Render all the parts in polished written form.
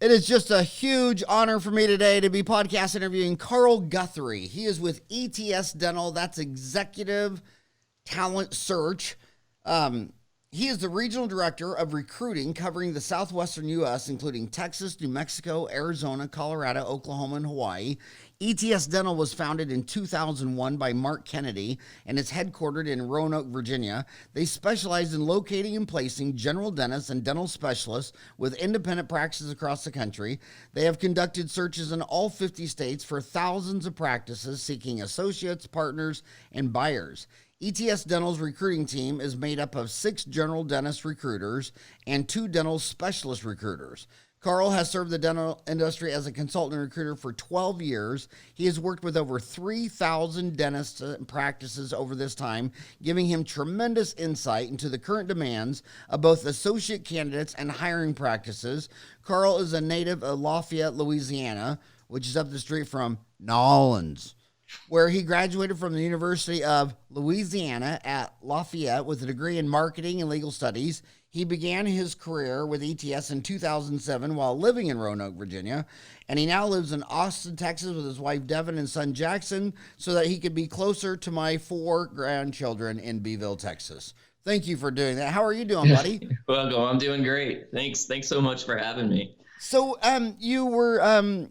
It is just a huge honor for me today to be podcast interviewing Carl Guthrie. He is with ETS Dental. That's Executive Talent Search. He is the Regional Director of Recruiting covering the Southwestern U.S., including Texas, New Mexico, Arizona, Colorado, Oklahoma, and Hawaii. ETS Dental was founded in 2001 by Mark Kennedy and is headquartered in Roanoke, Virginia. They specialize in locating and placing general dentists and dental specialists with independent practices across the country. They have conducted searches in all 50 states for thousands of practices seeking associates, partners, and buyers. ETS Dental's recruiting team is made up of 6 general dentist recruiters and 2 dental specialist recruiters. Carl has served the dental industry as a consultant recruiter for 12 years. He has worked with over 3,000 dentists and practices over this time, giving him tremendous insight into the current demands of both associate candidates and hiring practices. Carl is a native of Lafayette, Louisiana, which is up the street from New Orleans, where he graduated from the University of Louisiana at Lafayette with a degree in marketing and legal studies. He began his career with ETS in 2007 while living in Roanoke, Virginia, and he now lives in Austin, Texas with his wife Devin and son Jackson so that he could be closer to my 4 grandchildren in Beeville, Texas. Thank you for doing that. How are you doing, buddy? Welcome. I'm doing great. Thanks so much for having me. So you were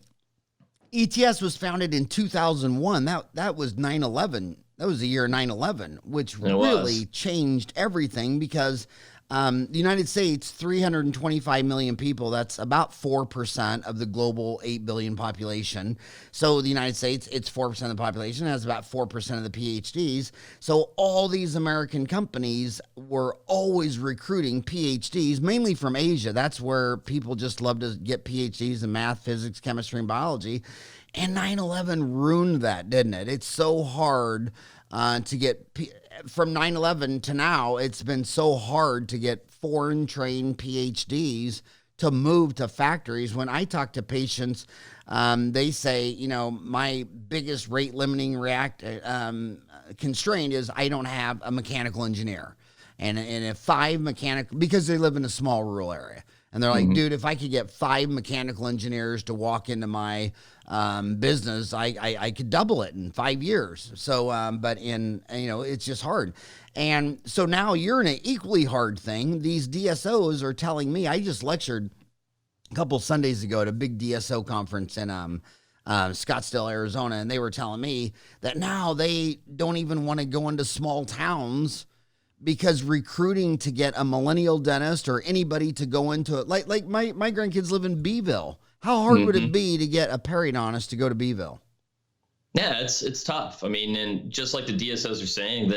ETS was founded in 2001. That was 9/11. That was the year 9/11, which really changed everything because the United States, 325 million people, that's about 4% of the global 8 billion population. So the United States, it's 4% of the population, has about 4% of the PhDs. So all these American companies were always recruiting PhDs, mainly from Asia. That's where people just love to get PhDs in math, physics, chemistry, and biology. And 9/11 ruined that, didn't it? It's so hard to get, from 9/11 to now, it's been so hard to get foreign trained PhDs to move to factories. When I talk to patients, they say, my biggest rate limiting constraint is I don't have a mechanical engineer. And if 5 mechanical, because they live in a small rural area. And they're like, dude, if I could get 5 mechanical engineers to walk into my business, I could double it in 5 years. So, but it's just hard. And so now you're in an equally hard thing. These DSOs are telling me, I just lectured a couple Sundays ago at a big DSO conference in Scottsdale, Arizona. And they were telling me that now they don't even want to go into small towns because recruiting to get a millennial dentist or anybody to go into it, like my grandkids live in Beeville. How hard would it be to get a periodontist to go to Beeville? Yeah, it's tough. I mean, and just like the DSOs are saying,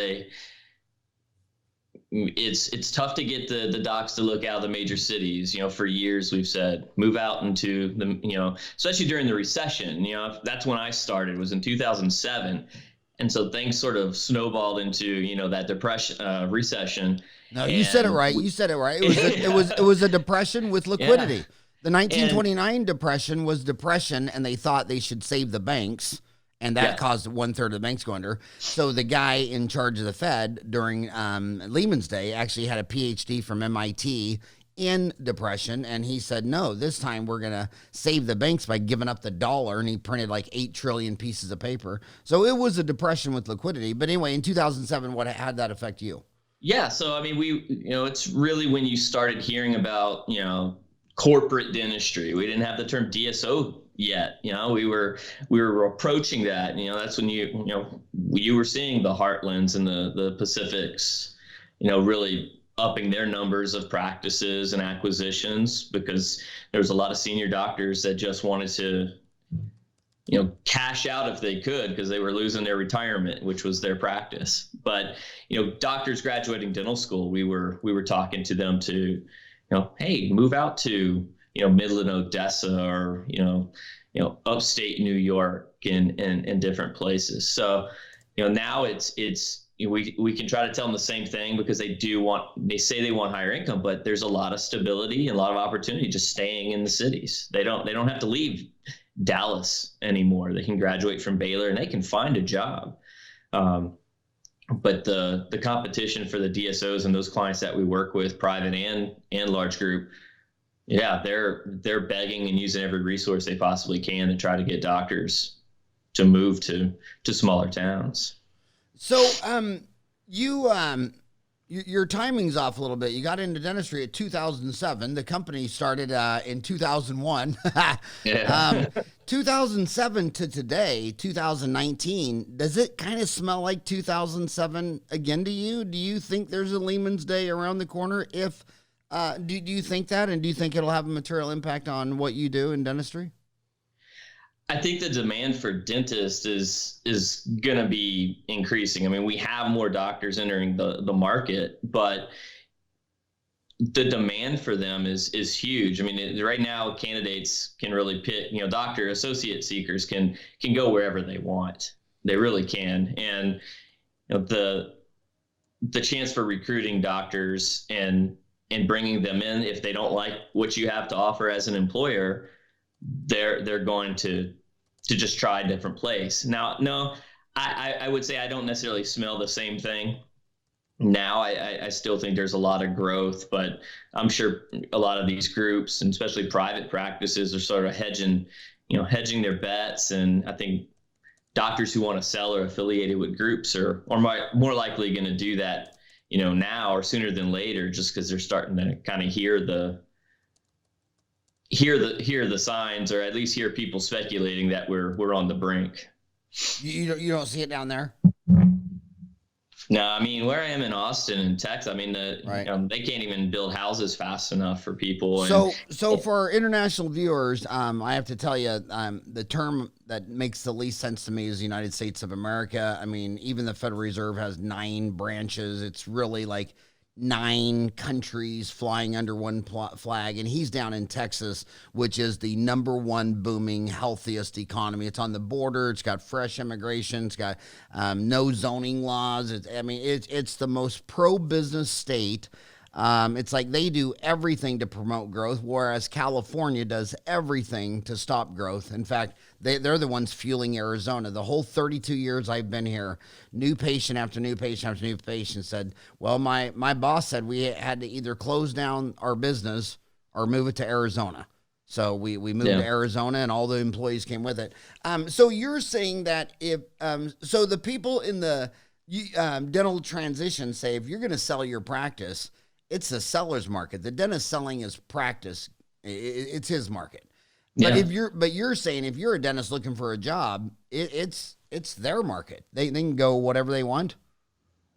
it's tough to get the docs to look out of the major cities. For years we've said move out into the, especially during the recession. That's when I started, was in 2007. And so things sort of snowballed into, that recession. No, you said it right. It was a depression with liquidity. Yeah. The 1929 depression was depression, and they thought they should save the banks, and that caused 1/3 of the banks go under. So the guy in charge of the Fed during Lehman's day actually had a PhD from MIT in depression, and he said, no, this time we're going to save the banks by giving up the dollar, and he printed like 8 trillion pieces of paper. So it was a depression with liquidity. But anyway, in 2007, how did that affect you? Yeah, so I mean, it's really when you started hearing about, corporate dentistry. We didn't have the term DSO yet. We were approaching that. That's when you were seeing the Heartlands and the Pacifics, really upping their numbers of practices and acquisitions, because there was a lot of senior doctors that just wanted to, cash out if they could, because they were losing their retirement, which was their practice. But, doctors graduating dental school, we were talking to them to, hey, move out to, Midland, Odessa, or, upstate New York and different places. So, now we can try to tell them the same thing, because they say they want higher income, but there's a lot of stability and a lot of opportunity just staying in the cities. They don't have to leave Dallas anymore. They can graduate from Baylor and they can find a job. But the competition for the DSOs and those clients that we work with, private and large group, Yeah, they're begging and using every resource they possibly can to try to get doctors to move to smaller towns. So, you your timing's off a little bit. You got into dentistry at 2007. The company started in 2001. Yeah. 2007 to today, 2019. Does it kind of smell like 2007 again to you? Do you think there's a Lehman's Day around the corner? If do you think that, and do you think it'll have a material impact on what you do in dentistry? I think the demand for dentists is going to be increasing. I mean, we have more doctors entering the market, but the demand for them is huge. I mean, right now candidates can really pick, doctor associate seekers can go wherever they want. They really can. And the chance for recruiting doctors and bringing them in, if they don't like what you have to offer as an employer, they're going to just try a different place. Now, no, I would say I don't necessarily smell the same thing now. I still think there's a lot of growth, but I'm sure a lot of these groups, and especially private practices, are sort of hedging their bets. And I think doctors who want to sell or affiliated with groups are more likely going to do that, now or sooner than later, just because they're starting to kind of hear the signs, or at least hear people speculating that we're on the brink. You don't see it down there? No, I mean, where I am in Austin and Texas, I mean, Right. They can't even build houses fast enough for people. So for our international viewers, I have to tell you, the term that makes the least sense to me is the United States of America. I mean, even the Federal Reserve has 9 branches. It's really like 9 countries flying under one flag, and he's down in Texas, which is the #1 booming, healthiest economy. It's on the border. It's got fresh immigration. It's got no zoning laws. It's the most pro-business state. It's like they do everything to promote growth, whereas California does everything to stop growth. In fact, they're the ones fueling Arizona. The whole 32 years I've been here, new patient after new patient after new patient said, well, my boss said we had to either close down our business or move it to Arizona. So we moved to Arizona, and all the employees came with it. So you're saying that so the people in the dental transition say, if you're going to sell your practice, it's the seller's market. The dentist selling his practice. It's his market. But you're saying if you're a dentist looking for a job, it's their market. They can go whatever they want.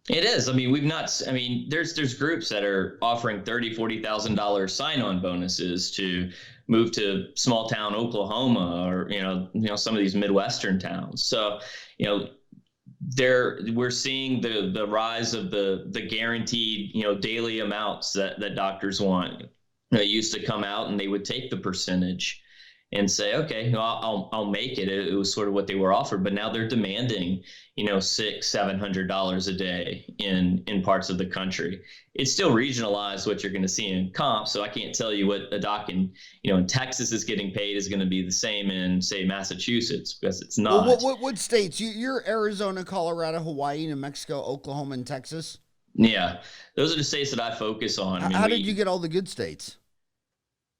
It is. I mean, there's groups that are offering $30,000-$40,000 sign-on bonuses to move to small town Oklahoma, or some of these Midwestern towns. So we're seeing the rise of the guaranteed daily amounts that doctors want. They used to come out and they would take the percentage and say, okay, I'll make it. It was sort of what they were offered, but now they're demanding $600-$700 a day in parts of the country. It's still regionalized what you're going to see in comp, so I can't tell you what a doc in Texas is getting paid is going to be the same in, say, Massachusetts, because it's not. Well, what states? You're Arizona, Colorado, Hawaii, New Mexico, Oklahoma, and Texas. Yeah, those are the states that I focus on. How did you get all the good states?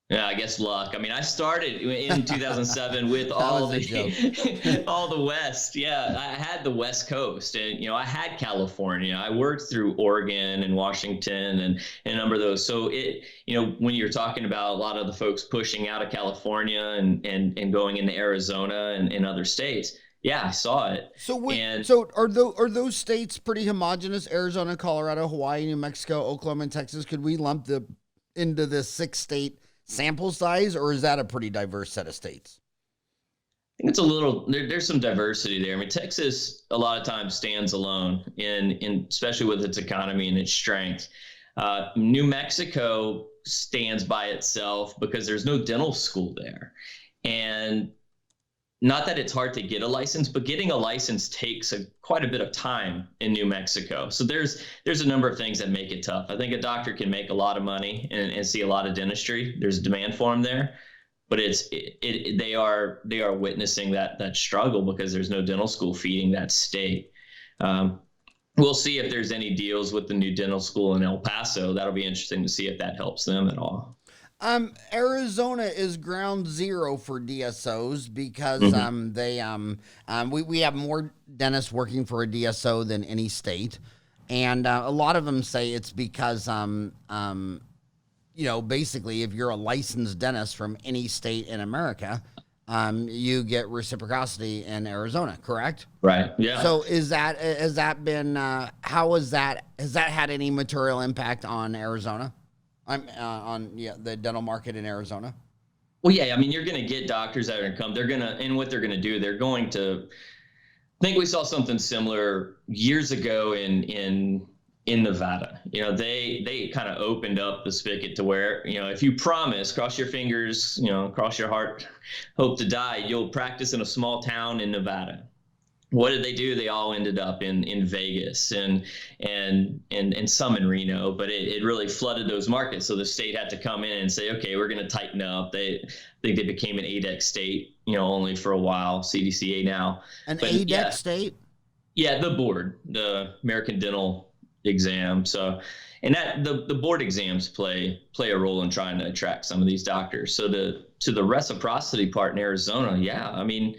Yeah, I guess luck. I mean, I started in 2007 with all the West. Yeah, I had the West Coast, and I had California. I worked through Oregon and Washington and a number of those. So when you're talking about a lot of the folks pushing out of California and going into Arizona and other states, yeah, I saw it. So are those states pretty homogenous? Arizona, Colorado, Hawaii, New Mexico, Oklahoma, and Texas. Could we lump them into the 6-state sample size, or is that a pretty diverse set of states? I think it's a little, there's some diversity there. I mean, Texas a lot of times stands alone especially with its economy and its strength. New Mexico stands by itself because there's no dental school there. And not that it's hard to get a license, but getting a license takes quite a bit of time in New Mexico. So there's a number of things that make it tough. I think a doctor can make a lot of money and see a lot of dentistry. There's demand for them there, but they are witnessing that struggle because there's no dental school feeding that state. We'll see if there's any deals with the new dental school in El Paso. That'll be interesting to see if that helps them at all. Arizona is ground zero for DSOs because we have more dentists working for a DSO than any state, and a lot of them say it's because basically if you're a licensed dentist from any state in America, you get reciprocity in Arizona, correct? Right. Yeah. So has that been has that had any material impact on Arizona? The dental market in Arizona. Well, yeah, I mean, you're going to get doctors that are going to come. What they're going to do, they're going to. I think we saw something similar years ago in Nevada. They kind of opened up the spigot to where, if you promise, cross your fingers, cross your heart, hope to die, you'll practice in a small town in Nevada. What did they do? They all ended up in Vegas and some in Reno, but it really flooded those markets. So the state had to come in and say, okay, we're going to tighten up. I think they became an ADEC state, only for a while, CDCA now. An ADEC state? Yeah, the board, the American Dental Exam. So, and that the board exams play a role in trying to attract some of these doctors. So to the reciprocity part in Arizona, yeah, I mean,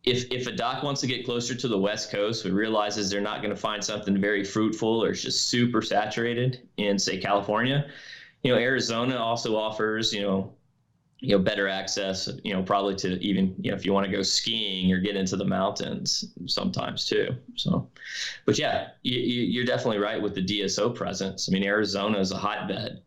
if a doc wants to get closer to the West Coast, but realizes they're not going to find something very fruitful or it's just super saturated in, say, California, Arizona also offers, better access, probably to even, if you want to go skiing or get into the mountains sometimes too. So, but yeah, you're definitely right with the DSO presence. I mean, Arizona is a hotbed.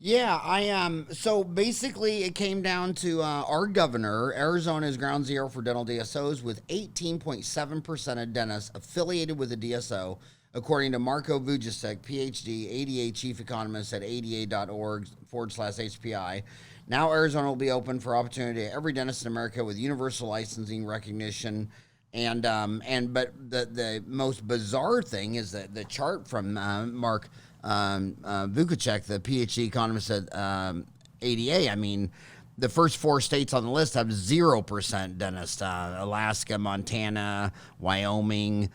Yeah, I am. So basically, it came down to our governor. Arizona is ground zero for dental DSOs with 18.7% of dentists affiliated with a DSO, according to Marco Vujicic, PhD, ADA chief economist at ada.org/HPI. Now Arizona will be open for opportunity to every dentist in America with universal licensing recognition. But the most bizarre thing is that the chart from Mark Vujicic, the PhD economist at ADA. I mean, the first four states on the list have 0% dentists: Alaska, Montana, Wyoming,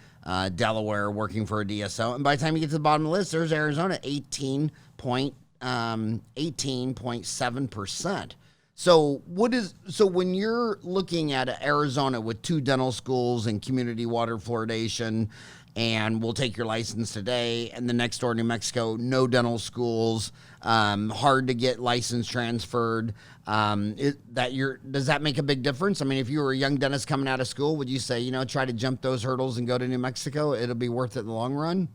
Delaware, working for a DSO. And by the time you get to the bottom of the list, there's Arizona, 18.7%. So when you're looking at Arizona with 2 dental schools and community water fluoridation, and we'll take your license today, and the next door, New Mexico, no dental schools, hard to get license transferred. Does that make a big difference? I mean, if you were a young dentist coming out of school, would you say, try to jump those hurdles and go to New Mexico? It'll be worth it in the long run?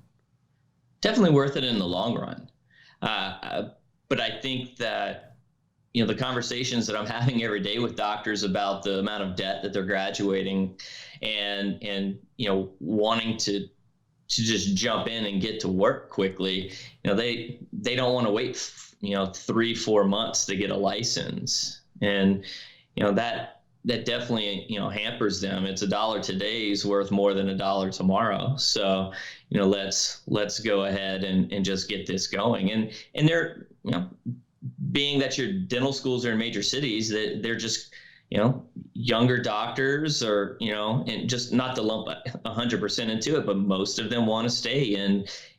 Definitely worth it in the long run. But I think that, the conversations that I'm having every day with doctors about the amount of debt that they're graduating and wanting to just jump in and get to work quickly, they don't want to wait 3-4 months to get a license. And that definitely hampers them. It's $1 today is worth more than $1 tomorrow. So let's go ahead and just get this going. And they're being that your dental schools are in major cities, that they're just younger doctors, or and just not to lump 100% into it, but most of them want to stay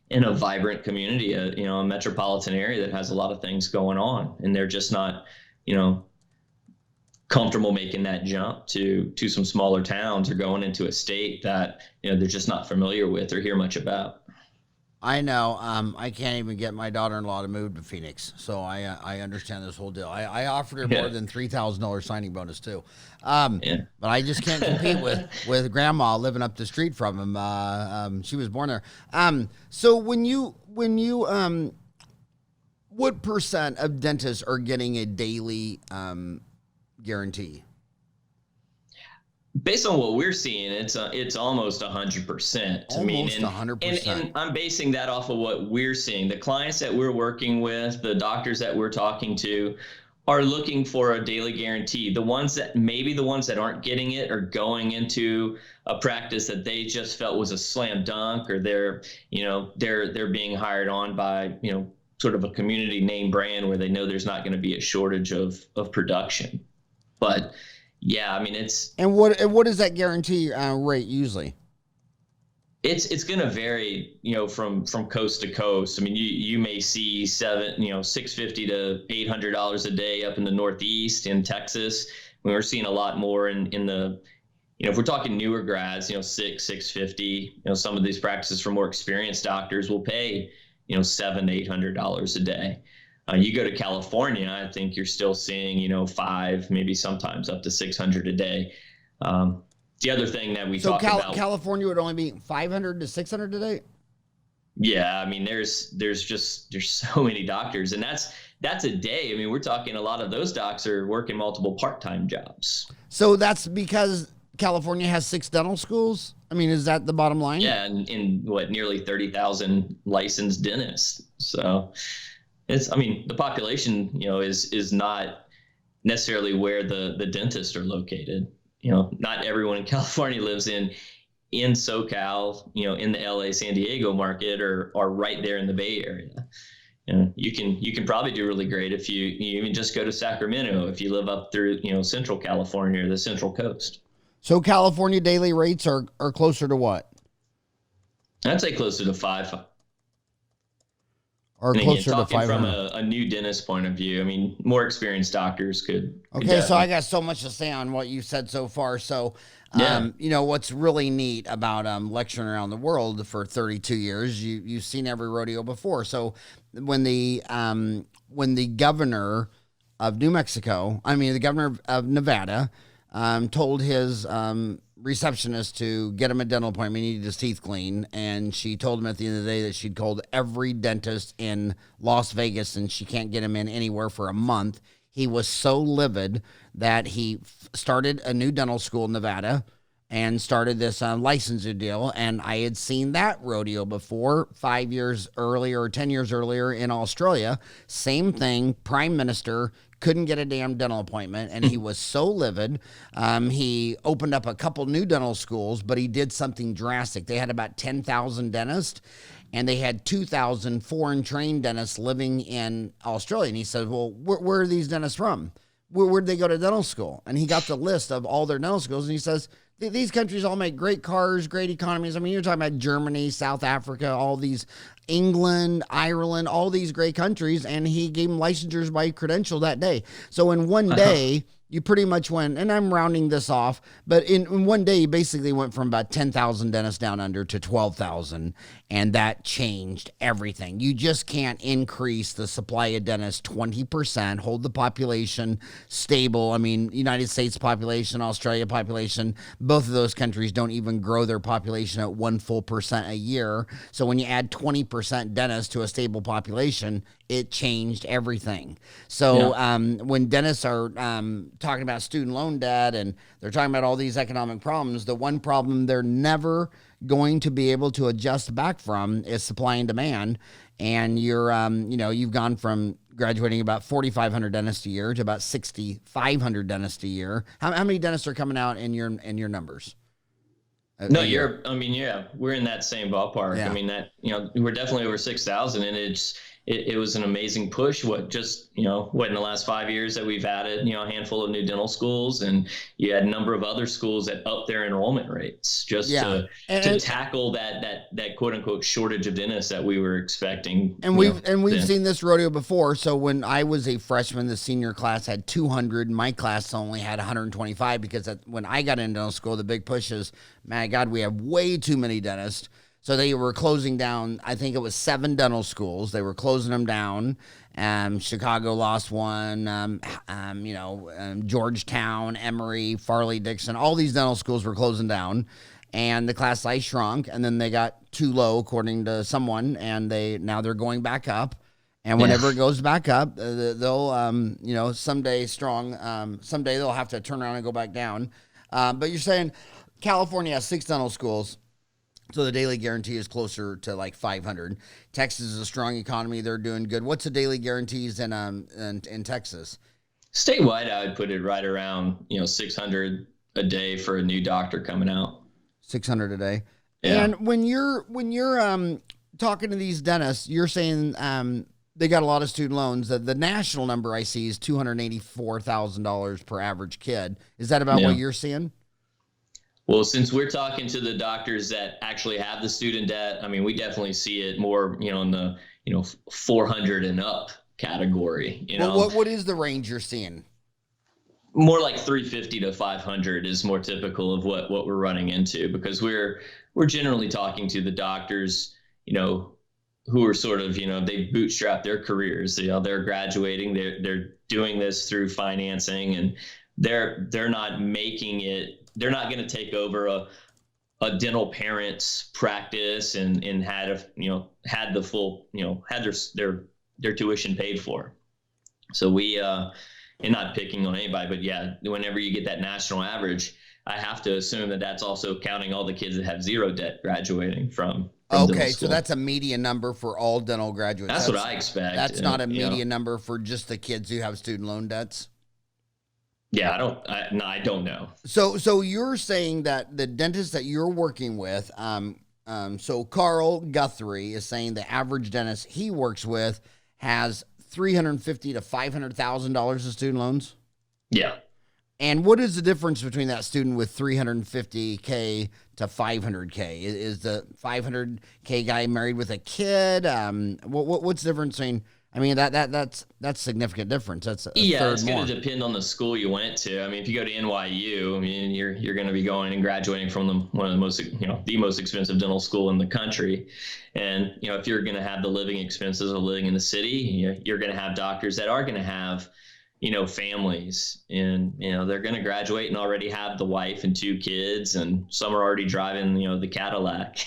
in a vibrant community, a metropolitan area that has a lot of things going on, and they're just not comfortable making that jump to some smaller towns or going into a state that they're just not familiar with or hear much about. I know. I can't even get my daughter-in-law to move to Phoenix, so I understand this whole deal. I offered her more than $3,000 signing bonus too, but I just can't compete with Grandma living up the street from him. She was born there. So when you what percent of dentists are getting a daily guarantee? Based on what we're seeing, it's almost 100%. Almost 100%. And I'm basing that off of what we're seeing. The clients that we're working with, the doctors that we're talking to, are looking for a daily guarantee. The ones that aren't getting it are going into a practice that they just felt was a slam dunk, or they're being hired on by sort of a community name brand where they know there's not going to be a shortage of production. But yeah, I mean, it's. And what is that guarantee rate usually? It's going to vary, from coast to coast. I mean, you may see $650 to $800 a day up in the Northeast in Texas. We're seeing a lot more in the, if we're talking newer grads, 650. Some of these practices for more experienced doctors will pay, $700 to $800 a day. You go to California, I think you're still seeing, five, maybe sometimes up to 600 a day. The other thing that we talk about, California would only be 500 to 600 a day. Yeah, I mean, there's so many doctors, and that's a day. I mean, we're talking a lot of those docs are working multiple part-time jobs. So that's because California has 6 dental schools. I mean, is that the bottom line? Yeah, and nearly 30,000 licensed dentists. So the population, is not necessarily where the dentists are located. Not everyone in California lives in SoCal, in the LA, San Diego market, or right there in the Bay Area. You can probably do really great if you even just go to Sacramento, if you live up through, Central California or the Central Coast. So California daily rates are closer to what? I'd say closer to 5. Or closer to 500. From a new dentist point of view, I mean, more experienced doctors could. Okay, so I got so much to say on what you've said so far. So, what's really neat about lecturing around the world for 32 years, you've seen every rodeo before. So, when the governor of the governor of Nevada, told his receptionist to get him a dental appointment. He needed his teeth clean. And she told him at the end of the day that she'd called every dentist in Las Vegas and she can't get him in anywhere for a month. He was so livid that he started a new dental school in Nevada and started this licensure deal. And I had seen that rodeo before 5 years earlier or 10 years earlier in Australia. Same thing, prime minister couldn't get a damn dental appointment, and he was so livid. He opened up a couple new dental schools, but he did something drastic. They had about 10,000 dentists, and they had 2,000 foreign-trained dentists living in Australia. And he said, well, where are these dentists from? Where'd they go to dental school? And he got the list of all their dental schools, and he says, these countries all make great cars, great economies. I mean, you're talking about Germany, South Africa, all these, England, Ireland, all these great countries, and he gave them licensures by credential that day. So in one day, you pretty much went, and I'm rounding this off, but in one day, you basically went from about 10,000 dentists down under to 12,000, and that changed everything. You just can't increase the supply of dentists 20%, hold the population stable. I mean, United States population, Australia population, both of those countries don't even grow their population at 1 full percent a year. So when you add 20% dentists to a stable population, it changed everything. So when dentists are talking about student loan debt and they're talking about all these economic problems, the one problem they're never going to be able to adjust back from is supply and demand. And you've gone from graduating about 4,500 dentists a year to about 6,500 dentists a year. How many dentists are coming out in your numbers? No, we're in that same ballpark. Yeah. I mean, we're definitely over 6,000, and it was an amazing push. In the last 5 years that we've added, a handful of new dental schools, and you had a number of other schools that upped their enrollment rates to tackle that quote unquote shortage of dentists that we were expecting. And we've seen this rodeo before. So when I was a freshman, the senior class had 200. My class only had 125 because when I got into dental school, the big push is, my God, we have way too many dentists. So they were closing down, I think it was 7 dental schools. They were closing them down. Chicago lost one, Georgetown, Emory, Farley-Dixon, all these dental schools were closing down. And the class size shrunk, and then they got too low, according to someone, and now they're going back up. And whenever it goes back up, they'll, someday they'll have to turn around and go back down. But you're saying California has 6 dental schools. So the daily guarantee is closer to like 500. Texas is a strong economy. They're doing good. What's the daily guarantees in Texas? Statewide, I would put it right around, 600 a day for a new doctor coming out. 600 a day. Yeah. And when you're talking to these dentists, you're saying they got a lot of student loans. The national number I see is $284,000 per average kid. Is that about what you're seeing? Well, since we're talking to the doctors that actually have the student debt, I mean, we definitely see it more, in the, 400 and up category, Well, what is the range you're seeing? more like 350 to 500 is more typical of what we're running into, because we're generally talking to the doctors, who are sort of, they bootstrap their careers. They're graduating, they're doing this through financing, and they're not making it. They're not going to take over a dental parent's practice and had the full, had their tuition paid for. So we and not picking on anybody, but yeah, whenever you get that national average, I have to assume that that's also counting all the kids that have zero debt graduating from Okay, so that's a median number for all dental graduates. That's what I expect. That's not a median number for just the kids who have student loan debts. Yeah, I don't know. So you're saying that the dentist that you're working with, so Carl Guthrie is saying the average dentist he works with has $350,000 to $500,000 of student loans. Yeah. And what is the difference between that student with $350K to $500K? Is the $500K guy married with a kid? What's the difference between? I mean, that's significant difference. That's it's going to depend on the school you went to. I mean, if you go to NYU, I mean, you're going to be going and graduating from one of the most, the most expensive dental school in the country. And, if you're going to have the living expenses of living in the city, you're going to have doctors that are going to have, families, and, they're going to graduate and already have the wife and 2 kids, and some are already driving, the Cadillac,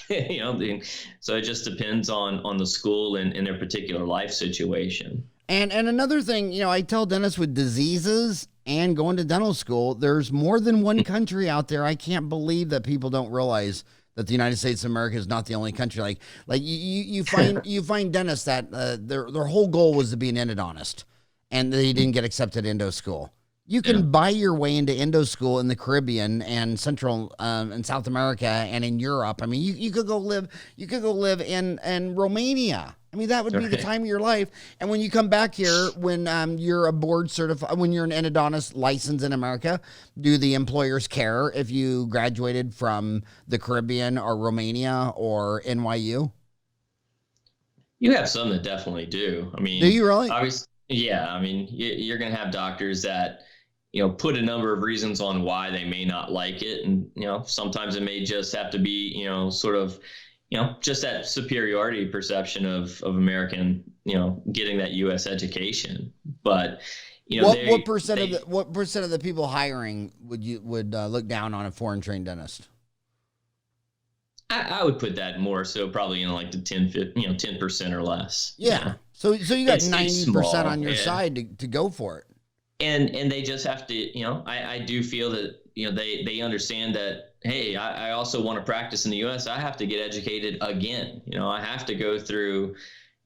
so it just depends on the school and their particular life situation. And another thing, I tell dentists with diseases and going to dental school, there's more than one country out there. I can't believe that people don't realize that the United States of America is not the only country. Like you find dentists that their whole goal was to be an endodontist, and they didn't get accepted into school. You can buy your way into endo school in the Caribbean and Central and South America and in Europe. I mean, you could go live in Romania. I mean, that would be the time of your life. And when you come back here, when you're a board certified, when you're an endodontist licensed in America, do the employers care if you graduated from the Caribbean or Romania or NYU? You have some that definitely do. I mean, do you really? Obviously, yeah. I mean, you're going to have doctors that, put a number of reasons on why they may not like it. And, sometimes it may just have to be, sort of, just that superiority perception of American, getting that U.S. education. But, what percent of the people hiring would look down on a foreign trained dentist? I would put that more so probably in like the 10% or less. Yeah. So you got 90% on your side to go for it. And they just have to, I do feel that, they understand that, hey, I also want to practice in the U.S. I have to get educated again. I have to go through,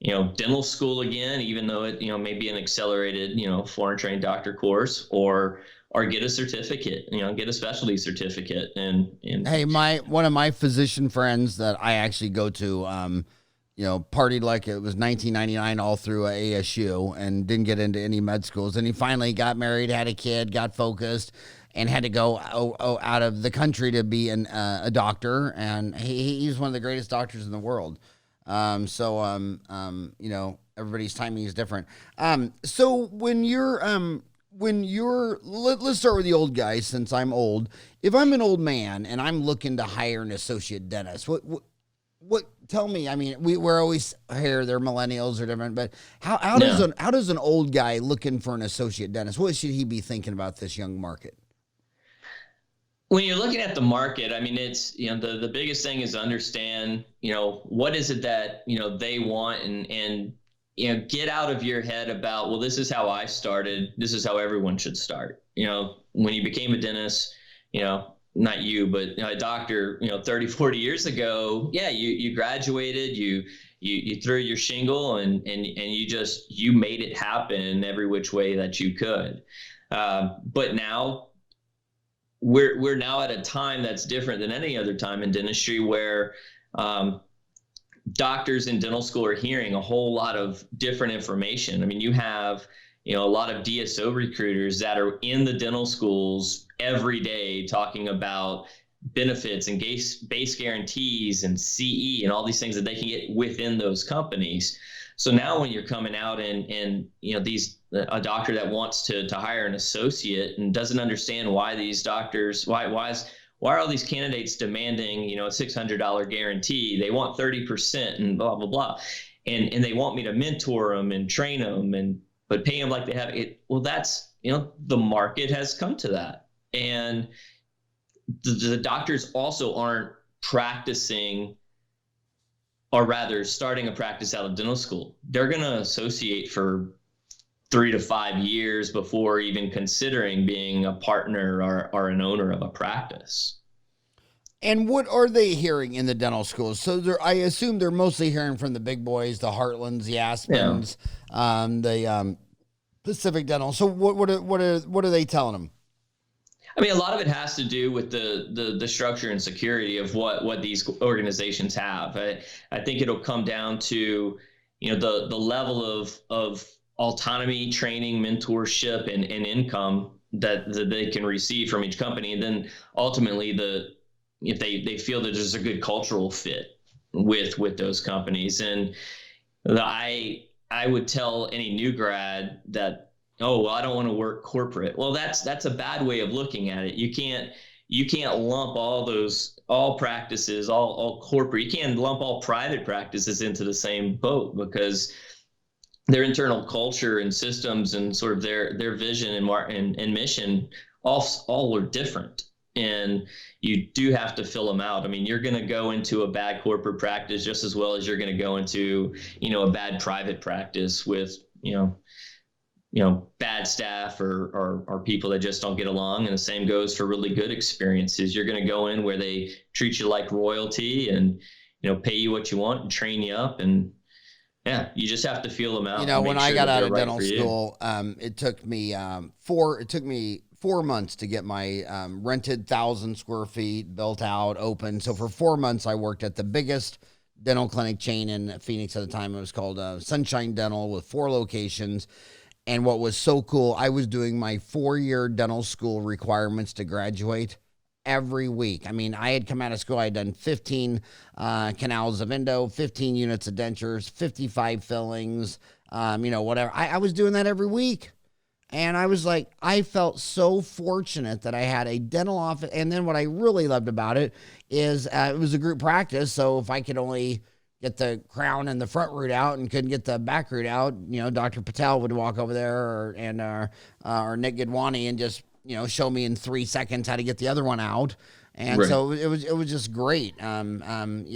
dental school again, even though it, may be an accelerated, foreign trained doctor course, or get a certificate, get a specialty certificate. And hey, one of my physician friends that I actually go to, partied like it was 1999 all through ASU and didn't get into any med schools. And he finally got married, had a kid, got focused, and had to go out of the country to be a doctor. And he's one of the greatest doctors in the world. Everybody's timing is different. So when you're let's start with the old guys, since I'm old. If I'm an old man and I'm looking to hire an associate dentist, what tell me? I mean, we're always here. They're millennials or different, but how does an old guy looking for an associate dentist? What should he be thinking about this young market? When you're looking at the market, I mean, it's, the biggest thing is to understand, what is it that, they want, and get out of your head about, well, this is how I started. This is how everyone should start. When you became a dentist, not you, but a doctor, 30, 40 years ago, you graduated, you threw your shingle and you made it happen in every which way that you could. But now we're now at a time that's different than any other time in dentistry, where doctors in dental school are hearing a whole lot of different information. I mean, you have, a lot of DSO recruiters that are in the dental schools every day talking about benefits and base guarantees and CE and all these things that they can get within those companies. So now when you're coming out and a doctor that wants to hire an associate and doesn't understand why these doctors, why are all these candidates demanding, a $600 guarantee? They want 30% and blah, blah, blah. And they want me to mentor them and train them but pay them like they have it. Well, that's, the market has come to that. And the doctors also aren't practicing, or rather starting a practice out of dental school. They're going to associate for 3 to 5 years before even considering being a partner or an owner of a practice. And what are they hearing in the dental schools? So I assume they're mostly hearing from the big boys, the Heartlands, the Aspens, the Pacific Dental. So what are they telling them? I mean, a lot of it has to do with the structure and security of what these organizations have. I think it'll come down to, the level of autonomy, training, mentorship, and income that they can receive from each company. And then ultimately if they feel that there's a good cultural fit with those companies. And I would tell any new grad that, oh, well, I don't want to work corporate. Well, that's a bad way of looking at it. You can't lump all practices, all corporate. You can't lump all private practices into the same boat, because their internal culture and systems and sort of their vision and mission all are different. And you do have to fill them out. I mean, you're going to go into a bad corporate practice just as well as you're going to go into, a bad private practice with, bad staff or people that just don't get along. And the same goes for really good experiences. You're going to go in where they treat you like royalty and, pay you what you want and train you up. And you just have to feel them out. When I got out of dental school, it took me 4 months to get my rented 1,000 square feet built out, open. So for 4 months, I worked at the biggest dental clinic chain in Phoenix at the time. It was called Sunshine Dental, with 4 locations. And what was so cool, I was doing my 4-year dental school requirements to graduate every week. I mean, I had come out of school, I had done 15 canals of endo, 15 units of dentures, 55 fillings, whatever. I was doing that every week. And I was like, I felt so fortunate that I had a dental office. And then what I really loved about it is it was a group practice. So if I could only get the crown and the front root out and couldn't get the back root out, Dr. Patel would walk over there or Nick Gidwani and just, show me in 3 seconds how to get the other one out. And right. So it was just great. And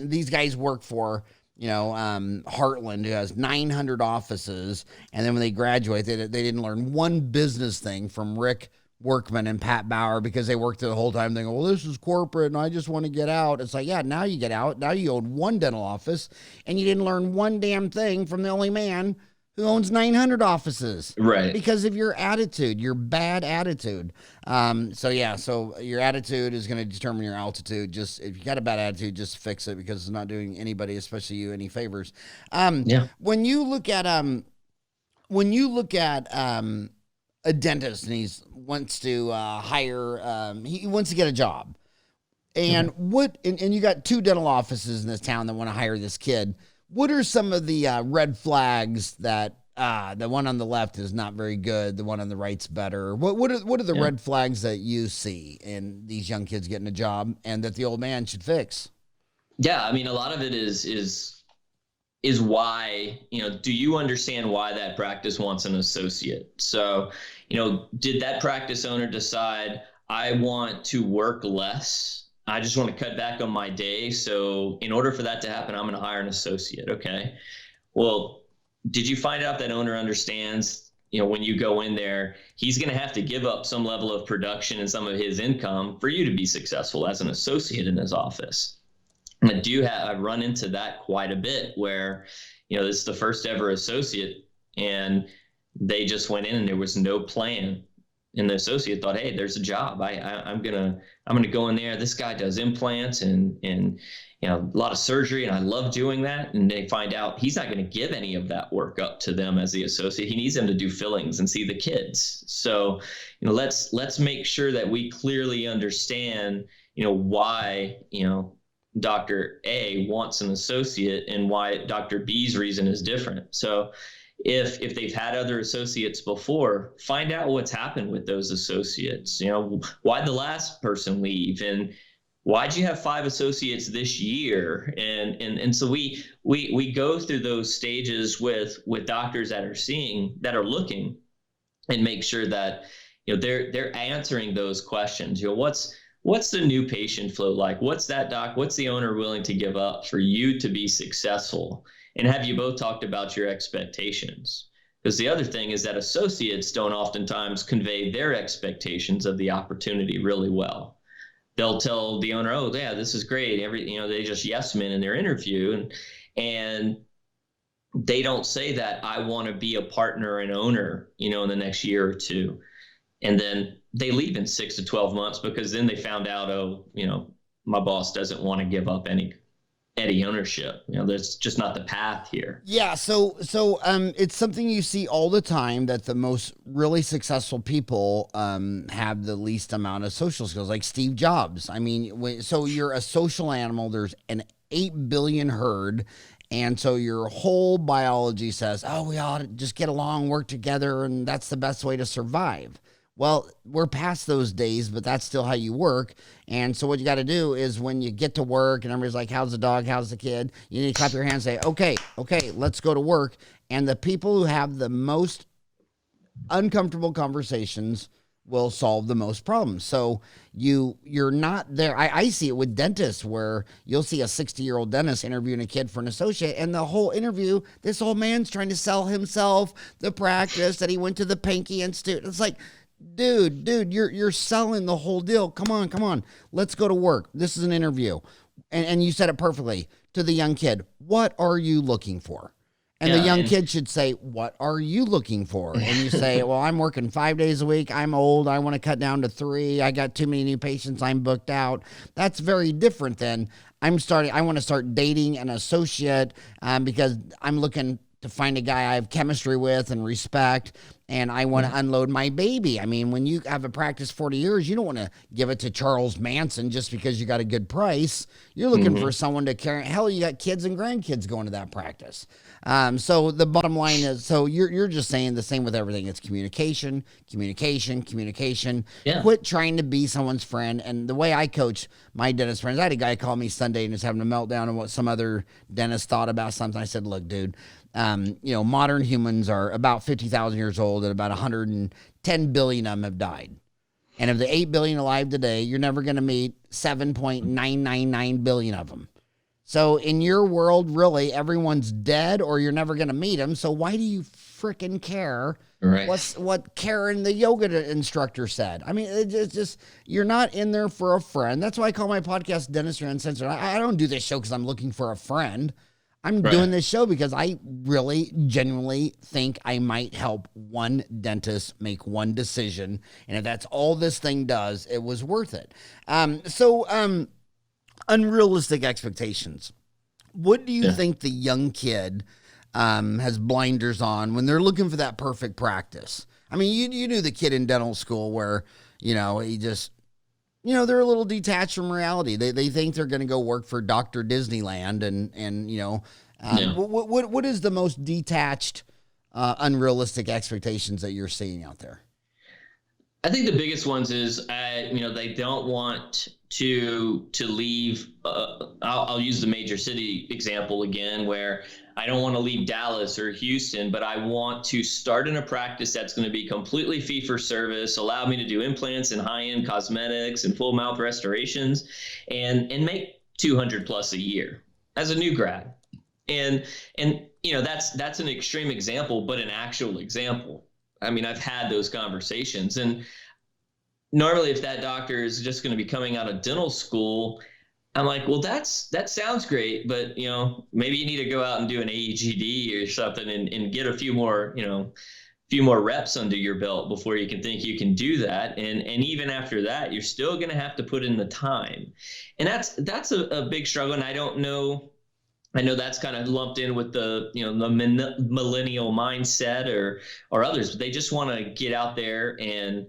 these guys work for, Heartland, who has 900 offices. And then when they graduate, they didn't learn one business thing from Rick Workman and Pat Bauer, because they worked there the whole time thinking, well, this is corporate and I just want to get out. It's like, now you get out. Now you own one dental office and you didn't learn one damn thing from the only man who owns 900 offices. Right. Because of your attitude, your bad attitude. So your attitude is going to determine your altitude. Just if you got a bad attitude, just fix it, because it's not doing anybody, especially you, any favors. When you look at a dentist and he wants to hire, he wants to get a job. And and you got 2 dental offices in this town that want to hire this kid. What are some of the red flags that the one on the left is not very good, the one on the right's better? What are the red flags that you see in these young kids getting a job and that the old man should fix? Yeah, I mean, a lot of it is why, do you understand why that practice wants an associate? So, did that practice owner decide, I want to work less? I just want to cut back on my day. So in order for that to happen, I'm going to hire an associate. Okay. Well, did you find out that owner understands, when you go in there, he's going to have to give up some level of production and some of his income for you to be successful as an associate in his office? And I run into that quite a bit where, this is the first ever associate and they just went in and there was no plan. And the associate thought, hey, there's a job. I'm gonna go in there. This guy does implants and a lot of surgery, and I love doing that. And they find out he's not going to give any of that work up to them as the associate. He needs them to do fillings and see the kids. So, let's make sure that we clearly understand, why, Dr. A wants an associate and why Dr. B's reason is different. So if they've had other associates before, find out what's happened with those associates. Why'd the last person leave, and why'd you have 5 associates this year? And so we go through those stages with doctors that are looking, and make sure that they're answering those questions. What's the new patient flow like? What's the owner willing to give up for you to be successful? And have you both talked about your expectations? Because the other thing is that associates don't oftentimes convey their expectations of the opportunity really well. They'll tell the owner, "Oh yeah, this is great." They just yes men in their interview, and they don't say that I want to be a partner and owner, in the next year or two. And then they leave in 6 to 12 months because then they found out, my boss doesn't want to give up any ownership. That's just not the path here. Yeah. So it's something you see all the time, that the most really successful people have the least amount of social skills, like Steve Jobs. I mean, so you're a social animal. There's an 8 billion herd. And so your whole biology says, oh, we ought to just get along, work together, and that's the best way to survive. Well, we're past those days, but that's still how you work. And so what you got to do is, when you get to work and everybody's like, how's the dog? How's the kid? You need to clap your hands and say, okay, let's go to work. And the people who have the most uncomfortable conversations will solve the most problems. So you're not there. I see it with dentists, where you'll see a 60-year-old dentist interviewing a kid for an associate, and the whole interview, this old man's trying to sell himself, the practice, that he went to the Pankey Institute. It's like, dude, you're selling the whole deal. Come on. Let's go to work. This is an interview. And you said it perfectly to the young kid. What are you looking for? And the young kid should say, what are you looking for? And you say, well, I'm working 5 days a week. I'm old. I want to cut down to 3. I got too many new patients. I'm booked out. That's very different than I want to start dating an associate because I'm looking to find a guy I have chemistry with and respect, and I want to unload my baby. I mean, when you have a practice 40 years, you don't want to give it to Charles Manson just because you got a good price. You're looking for someone to carry. Hell, you got kids and grandkids going to that practice. So the bottom line is, so you're just saying the same with everything. It's communication. Yeah. Quit trying to be someone's friend. And the way I coach my dentist friends, I had a guy call me Sunday and was having a meltdown on what some other dentist thought about something. I said, look, dude, modern humans are about 50,000 years old, and about 110 billion of them have died. And of the 8 billion alive today, you're never going to meet 7.999 billion of them. So in your world, really, everyone's dead, or you're never going to meet them. So why do you freaking care? Right. What Karen, the yoga instructor, said? I mean, it's just, you're not in there for a friend. That's why I call my podcast Dentistry Uncensored. I don't do this show because I'm looking for a friend. I'm doing this show because I really genuinely think I might help one dentist make one decision. And if that's all this thing does, it was worth it. Unrealistic expectations. What do you think the young kid has blinders on when they're looking for that perfect practice? I mean, you knew the kid in dental school where, he just, they're a little detached from reality. They think they're going to go work for Dr. Disneyland what is the most detached, unrealistic expectations that you're seeing out there? I think the biggest ones is, they don't want to leave. I'll use the major city example again, where I don't want to leave Dallas or Houston, but I want to start in a practice that's going to be completely fee for service, allow me to do implants and high-end cosmetics and full mouth restorations, and make 200 plus a year as a new grad. And that's an extreme example, but an actual example. I mean, I've had those conversations, and normally if that doctor is just going to be coming out of dental school, I'm like, well, that sounds great, but maybe you need to go out and do an AEGD or something and get a few more reps under your belt before you can think you can do that. And even after that, you're still going to have to put in the time. And that's a big struggle. And I know that's kind of lumped in with the millennial mindset or others, but they just want to get out there and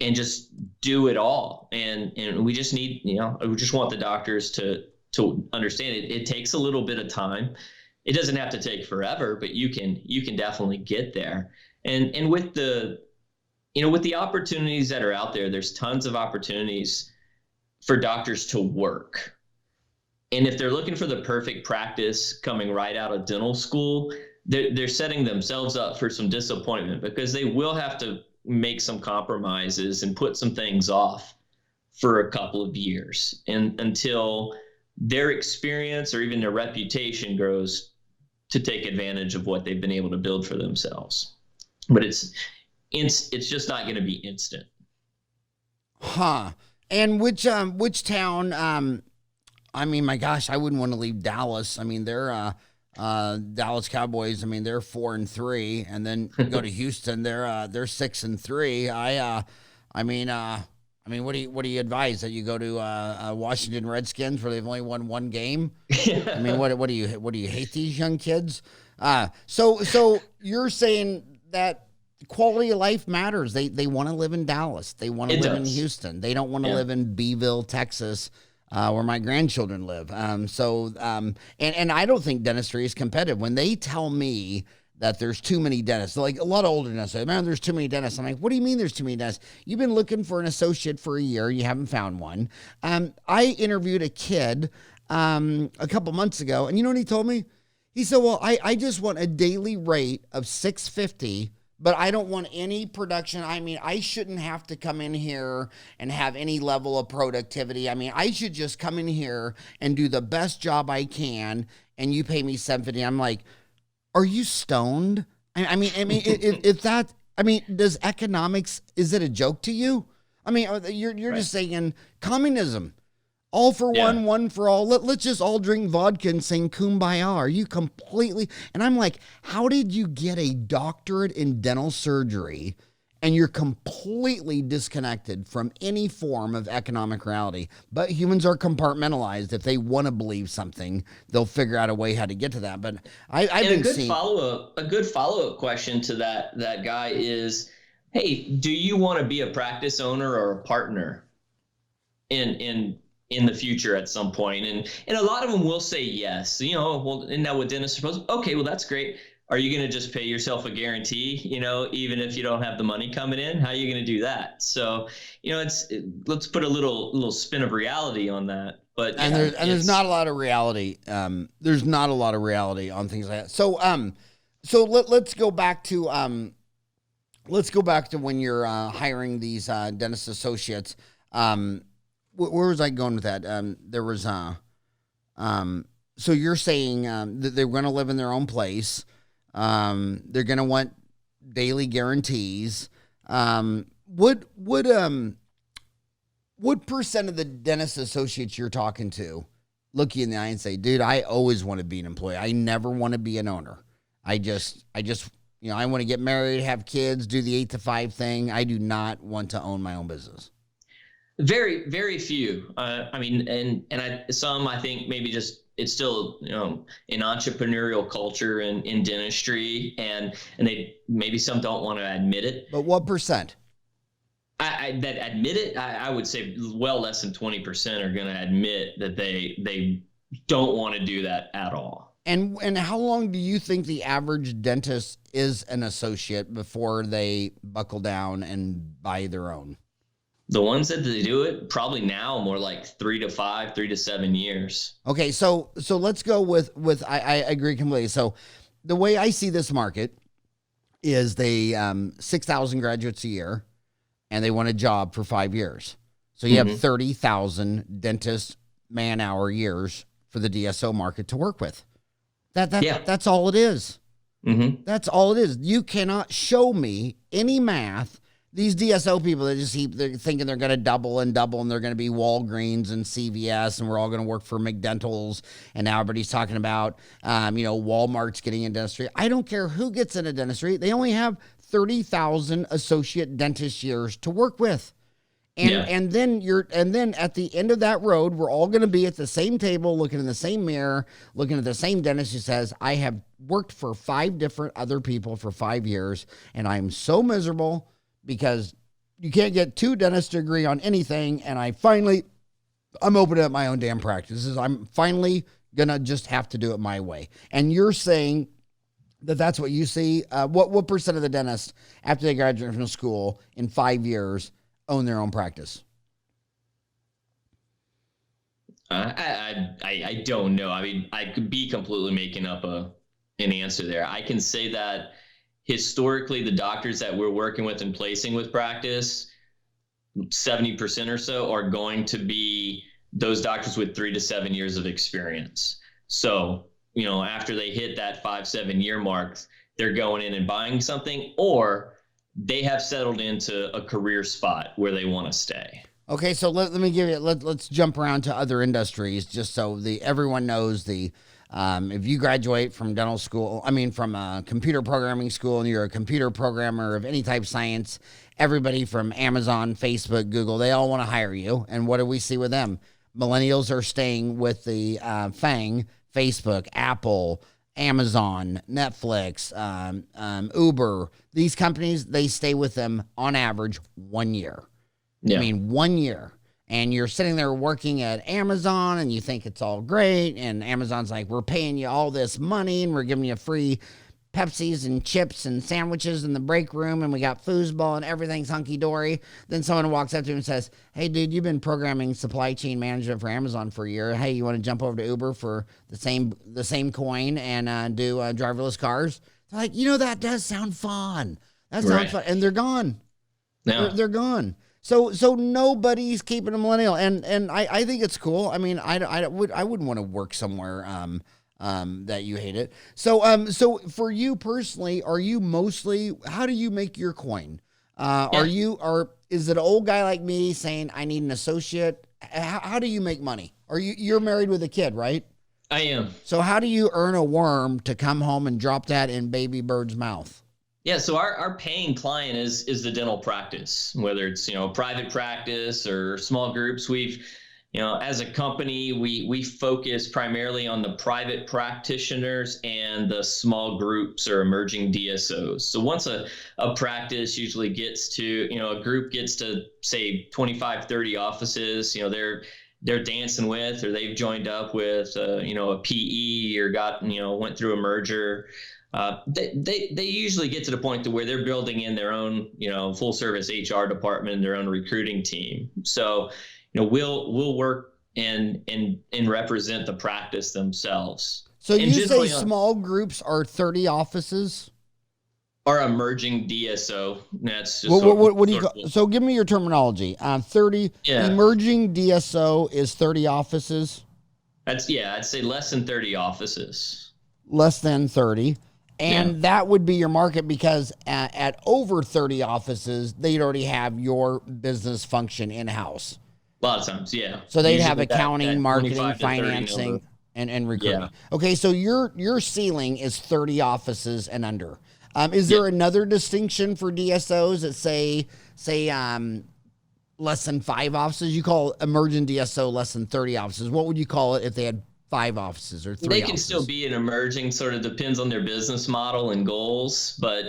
and just do it all. And we just need, we just want the doctors to understand it. It takes a little bit of time. It doesn't have to take forever, but you can definitely get there. And with with the opportunities that are out there, there's tons of opportunities for doctors to work. And if they're looking for the perfect practice coming right out of dental school, they're setting themselves up for some disappointment, because they will have to make some compromises and put some things off for a couple of years, and until their experience or even their reputation grows to take advantage of what they've been able to build for themselves. But it's just not going to be instant. Huh. And which town, I mean, my gosh, I wouldn't want to leave Dallas. I mean, they're Dallas Cowboys. I mean, they're 4-3, and then go to Houston. They're 6-3. I mean, what do you advise, that you go to Washington Redskins, where they've only won one game? I mean, what do you hate these young kids? So you're saying that quality of life matters. They want to live in Dallas. They want to live in Houston. They don't want to live in Beeville, Texas, where my grandchildren live. And I don't think dentistry is competitive. When they tell me that there's too many dentists, like a lot of older dentists say, man, there's too many dentists. I'm like, what do you mean there's too many dentists? You've been looking for an associate for a year. You haven't found one. I interviewed a kid a couple months ago, and you know what he told me? He said, well, I just want a daily rate of $650, but I don't want any production. I mean, I shouldn't have to come in here and have any level of productivity. I mean, I should just come in here and do the best job I can, and you pay me $750. I'm like, are you stoned? I mean, if that, I mean, does economics, is it a joke to you? I mean, you're just saying communism, all for one, one for all. Let's just all drink vodka and sing Kumbaya. Are you completely? And I'm like, how did you get a doctorate in dental surgery and you're completely disconnected from any form of economic reality? But humans are compartmentalized. If they want to believe something, they'll figure out a way how to get to that. But I've been seeing a good follow-up question to that guy is, hey, do you want to be a practice owner or a partner in the future at some point? And a lot of them will say yes. Well, and now with dentists, okay, well, that's great. Are you going to just pay yourself a guarantee, even if you don't have the money coming in? How are you going to do that? So, let's put a little spin of reality on that. But there's not a lot of reality. There's not a lot of reality on things like that. So let's go back to when you're hiring these dentist associates. Where was I going with that? There was so you're saying that they're going to live in their own place. They're going to want daily guarantees. What percent of the dentist associates you're talking to look you in the eye and say, dude, I always want to be an employee. I never want to be an owner. I just, I want to get married, have kids, do the 8 to 5 thing. I do not want to own my own business. Very, very few. I mean, some, I think maybe just, it's still, an entrepreneurial culture in dentistry, and they, maybe some don't want to admit it. But what percent? That admit it, I would say well less than 20% are going to admit that they don't want to do that at all. And how long do you think the average dentist is an associate before they buckle down and buy their own? The ones that they do it, probably now more like 3 to 5, 3 to 7 years. Okay, so let's go with I agree completely. So the way I see this market is they 6,000 graduates a year, and they want a job for 5 years. So you have 30,000 dentist man-hour years for the DSO market to work with. That's all it is. Mm-hmm. That's all it is. You cannot show me any math. These DSO people that they're thinking they're going to double and double, and they're going to be Walgreens and CVS, and we're all going to work for McDentals, and now everybody's talking about, Walmart's getting in dentistry. I don't care who gets into dentistry. They only have 30,000 associate dentist years to work with. And then at the end of that road, we're all going to be at the same table, looking in the same mirror, looking at the same dentist who says, I have worked for 5 different other people for 5 years, and I'm so miserable because you can't get two dentists to agree on anything. And I'm opening up my own damn practices. I'm finally going to just have to do it my way. And you're saying that that's what you see. What percent of the dentists after they graduate from school in 5 years own their own practice? I don't know. I mean, I could be completely making up an answer there. I can say that historically, the doctors that we're working with and placing with practice, 70% or so are going to be those doctors with 3 to 7 years of experience. So, after they hit that 5-7 year mark, they're going in and buying something, or they have settled into a career spot where they want to stay. Okay, so let me give you. Let's jump around to other industries, just so everyone knows if you graduate from dental school, from a computer programming school, and you're a computer programmer of any type of science, everybody from Amazon, Facebook, Google, they all want to hire you. And what do we see with them? Millennials are staying with the FANG, Facebook, Apple, Amazon, Netflix, Uber. These companies, they stay with them on average 1 year. Yeah. 1 year. And you're sitting there working at Amazon and you think it's all great. And Amazon's like, we're paying you all this money and we're giving you free Pepsis and chips and sandwiches in the break room. And we got foosball and everything's hunky dory. Then someone walks up to him and says, hey, dude, you've been programming supply chain management for Amazon for a year. Hey, you want to jump over to Uber for the same coin and do driverless cars? They're like, that does sound fun. That sounds fun. And they're gone. Yeah. They're gone. So nobody's keeping a millennial, and I think it's cool. I wouldn't want to work somewhere that you hate it. So for you personally, are you mostly, how do you make your coin? Is it an old guy like me saying I need an associate? How do you make money? You're married with a kid, right? I am. So how do you earn a worm to come home and drop that in baby bird's mouth? Yeah, so our paying client is the dental practice, whether it's private practice or small groups. We've as a company we focus primarily on the private practitioners and the small groups or emerging DSOs. So once a practice usually gets to a group gets to say 25-30 offices, they're dancing with, or they've joined up with a PE or went through a merger. They usually get to the point to where they're building in their own, full service HR department, their own recruiting team. So, we'll work and represent the practice themselves. So you say small groups are 30 offices? Our emerging DSO. That's just what do you call? So give me your terminology. 30 emerging DSO is 30 offices. I'd say less than 30 offices. Less than 30. And that would be your market, because at over 30 offices, they'd already have your business function in-house. A lot of times, yeah. So they'd have accounting, marketing, financing, and recruiting. Yeah. Okay, so your ceiling is 30 offices and under. Is there another distinction for DSOs that say less than 5 offices? You call emergent DSO less than 30 offices. What would you call it if they had 5 offices or 3 They offices? can still be an emerging, sort of depends on their business model and goals, but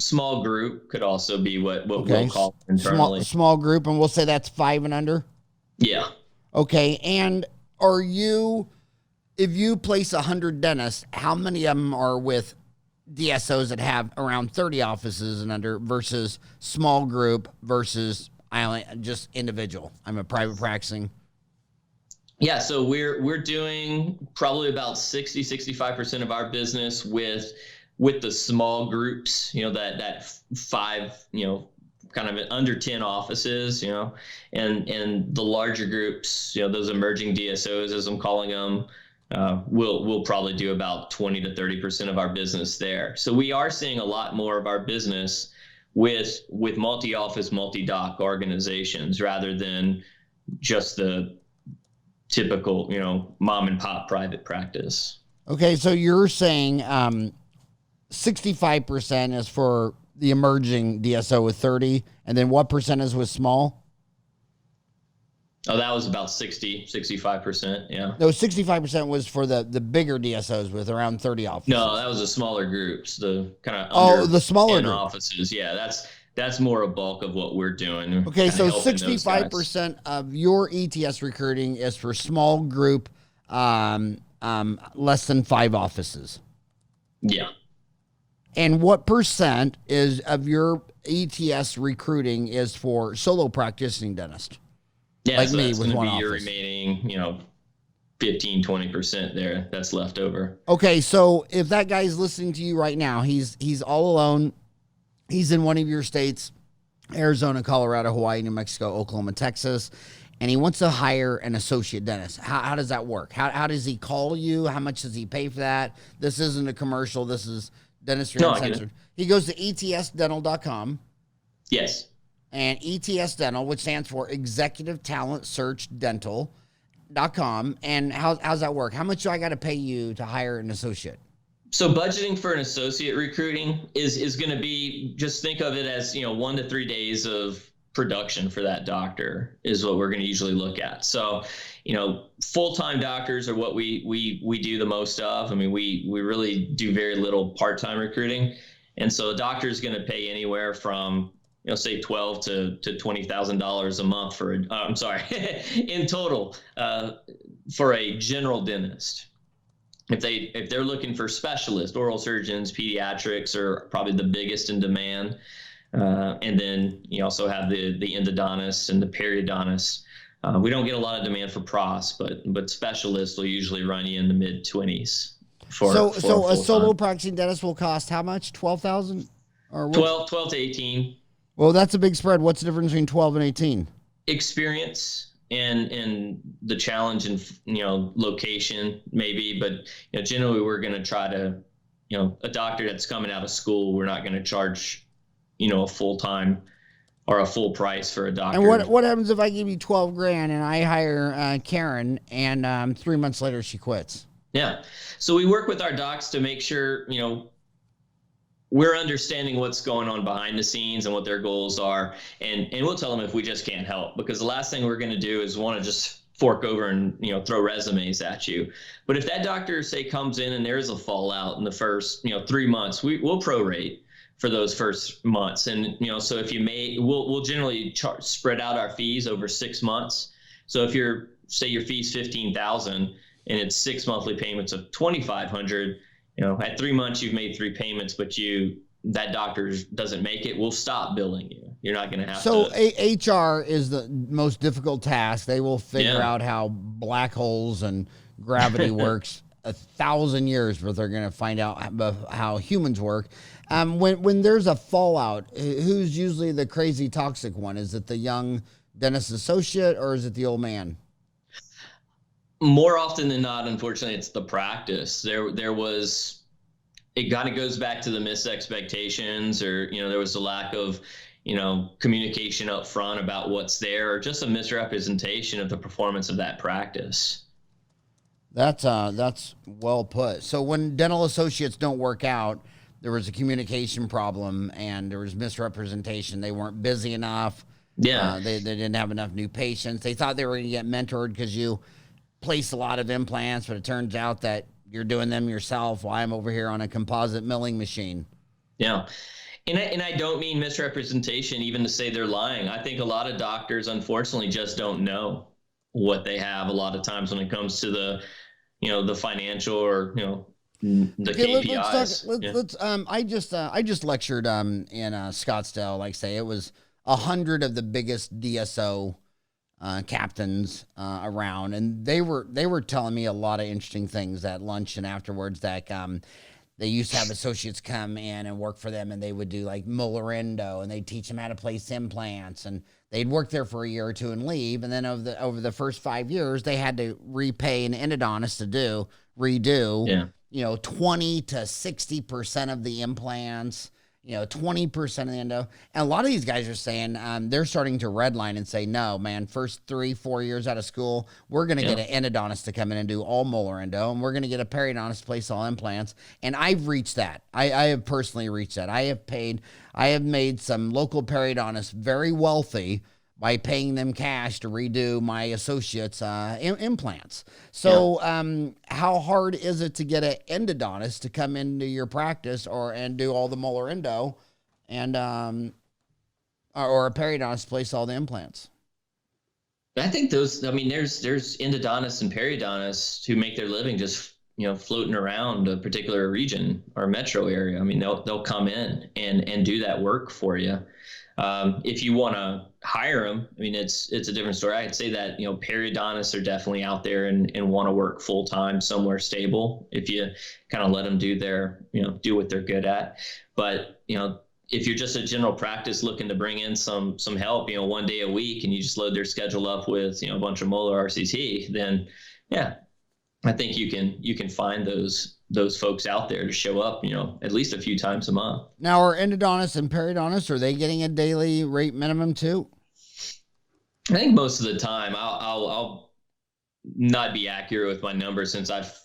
small group could also be what we'll call it internally. Small group, and we'll say that's 5 and under? Yeah. Okay, and if you place 100 dentists, how many of them are with DSOs that have around 30 offices and under versus small group versus just individual? I'm a private practicing. Yeah, so we're doing probably about 65% of our business with the small groups, that 5, kind of under 10 offices, and the larger groups, those emerging DSOs, as I'm calling them, we'll probably do about 20 to 30% of our business there. So we are seeing a lot more of our business with multi-office, multi-doc organizations rather than just the typical, mom and pop private practice. Okay, so you're saying 65% is for the emerging DSO with 30, and then what percent is with small? Oh, that was about 65%, yeah. No, 65% was for the bigger DSOs with around 30 offices. No, that was the smaller groups, the kind of the smaller offices. Yeah, that's more a bulk of what we're doing. Okay, so helping those guys. 65% of your ETS recruiting is for small group, less than 5 offices. Yeah. And what percent is of your ETS recruiting is for solo practicing dentist? Yeah, like so me that's with going to one be your office. remaining, 15, 20% there that's left over. Okay, so if that guy's listening to you right now, he's all alone. He's in one of your states, Arizona, Colorado, Hawaii, New Mexico, Oklahoma, Texas, and he wants to hire an associate dentist. How does that work? How does he call you? How much does he pay for that? This isn't a commercial. This is Dentistry Uncensored. He goes to etsdental.com. Yes. And ETS Dental, which stands for Executive Talent Search Dental.com. And how's that work? How much do I got to pay you to hire an associate? So budgeting for an associate recruiting is going to be, just think of it as, 1 to 3 days of production for that doctor is what we're going to usually look at. So, full-time doctors are what we do the most of. I mean, we really do very little part-time recruiting. And so a doctor is going to pay anywhere from, say $12,000 to $20,000 a month for in total, for a general dentist. If they're looking for specialists, oral surgeons, pediatrics are probably the biggest in demand. And then you also have the endodontists and the periodontists. We don't get a lot of demand for pros, but specialists will usually run you in the mid-20s. So a solo practicing dentist will cost how much? 12,000 or what? 12 to 18. Well, that's a big spread. What's the difference between 12 and 18? Experience and the challenge and location maybe, but generally we're going to try to, a doctor that's coming out of school, we're not going to charge a full-time or a full price for a doctor. And what happens if I give you $12,000 and I hire Karen and 3 months later she quits? Yeah. So we work with our docs to make sure, we're understanding what's going on behind the scenes and what their goals are. And we'll tell them if we just can't help, because the last thing we're going to do is want to just fork over and, throw resumes at you. But if that doctor, say, comes in and there is a fallout in the first, 3 months, we'll prorate for those first months. And, so if we'll generally spread out our fees over 6 months. So if say your fee's $15,000 and it's 6 monthly payments of $2,500, at 3 months you've made 3 payments, but that doctor doesn't make it, we'll stop billing you. You're not going to have to. So HR is the most difficult task. They will figure out how black holes and gravity works 1,000 years, but they're going to find out how humans work. When there's a fallout, who's usually the crazy toxic one? Is it the young dentist associate or is it the old man? More often than not, unfortunately, it's the practice. It kind of goes back to the missed expectations, or, there was a lack of, communication up front about what's there, or just a misrepresentation of the performance of that practice. That's well put. So when dental associates don't work out, there was a communication problem and there was misrepresentation. They weren't busy enough. Yeah. They didn't have enough new patients. They thought they were going to get mentored because you place a lot of implants, but it turns out that you're doing them yourself while I'm over here on a composite milling machine. Yeah. And I don't mean misrepresentation even to say they're lying. I think a lot of doctors, unfortunately, just don't know what they have a lot of times when it comes to the, the financial or, the KPIs. I just lectured in Scottsdale. Like say it was 100 of the biggest DSO captains around, and they were telling me a lot of interesting things at lunch and afterwards. That they used to have associates come in and work for them, and they would do like molar endo, and they'd teach them how to place implants, and they'd work there for a year or two and leave, and then over the first 5 years, they had to repay an endodontist to redo. 20 to 60% of the implants, 20% of the endo. And a lot of these guys are saying they're starting to redline and say, no, man, first 3-4 years out of school, we're going to get an endodontist to come in and do all molar endo, and we're going to get a periodontist to place all implants. And I've reached that. I have personally reached that. I have made some local periodontists very wealthy by paying them cash to redo my associates' implants. So how hard is it to get an endodontist to come into your practice and do all the molar endo? And or a periodontist place all the implants? I think those, I mean, there's endodontists and periodontists who make their living just, floating around a particular region or metro area. I mean, they'll come in and do that work for you. If you want to hire them, I mean, it's a different story. I'd say that, periodontists are definitely out there and want to work full time somewhere stable if you kind of let them do what they're good at. But, if you're just a general practice looking to bring in some help, 1 day a week, and you just load their schedule up with, a bunch of molar RCT, then yeah, I think you can find those folks out there to show up, at least a few times a month. Now, are endodontists and periodontists, are they getting a daily rate minimum too? I think most of the time I'll not be accurate with my numbers since I've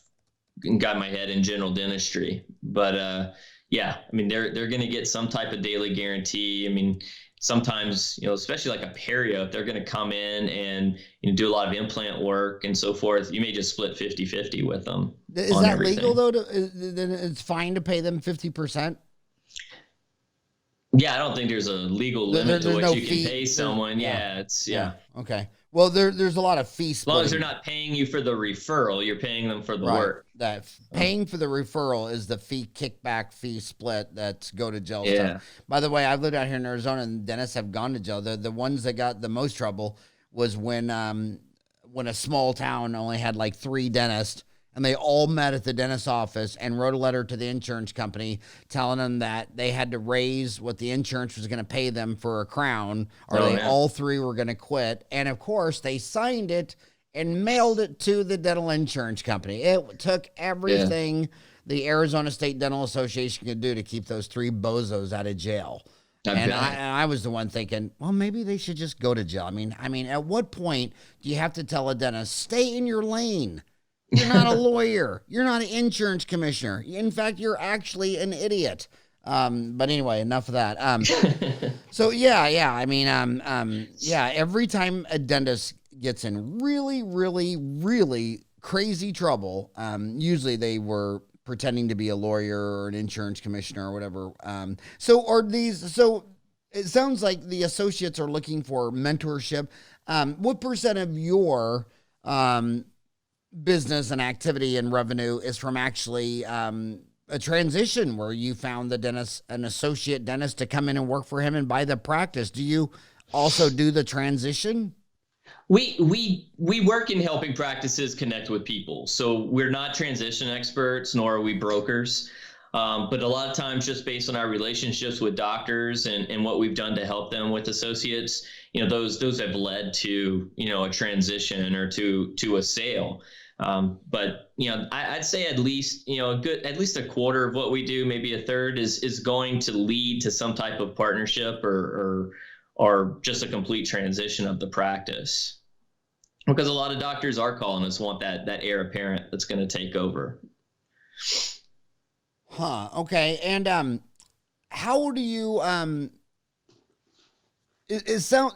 got my head in general dentistry, but yeah, I mean, they're going to get some type of daily guarantee. I mean, sometimes, especially like a perio, if they're going to come in and do a lot of implant work and so forth, you may just split 50-50 with them. Is that everything legal though? Then it's fine to pay them 50%? Yeah, I don't think there's a legal limit to what you can pay someone. Yeah, Okay. Well, there's a lot of fee splitting. As long as they're not paying you for the referral, you're paying them for the work. That paying for the referral is the fee kickback fee split that's go to jail stuff. By the way, I've lived out here in Arizona and dentists have gone to jail. The ones that got the most trouble was when a small town only had like 3 dentists, and they all met at the dentist's office and wrote a letter to the insurance company telling them that they had to raise what the insurance was going to pay them for a crown, or all 3 were going to quit. And of course, they signed it and mailed it to the dental insurance company. It took everything the Arizona State Dental Association could do to keep those 3 bozos out of jail. And I was the one thinking, well, maybe they should just go to jail. I mean, at what point do you have to tell a dentist, stay in your lane? You're not a lawyer. You're not an insurance commissioner. In fact, you're actually an idiot. But anyway, enough of that. So yeah. I mean, every time a dentist gets in really, really, really crazy trouble, usually they were pretending to be a lawyer or an insurance commissioner or whatever. So it sounds like the associates are looking for mentorship. What percent of your business and activity and revenue is from actually a transition where you found an associate dentist to come in and work for him and buy the practice? Do you also do the transition? We work in helping practices connect with people. So we're not transition experts, nor are we brokers. But a lot of times, just based on our relationships with doctors and what we've done to help them with associates, those have led to, a transition or to a sale. But I'd say at least, at least a quarter of what we do, maybe a third is going to lead to some type of partnership or just a complete transition of the practice. Because a lot of doctors are calling us, want that heir apparent that's going to take over. Okay. And how do you it sound,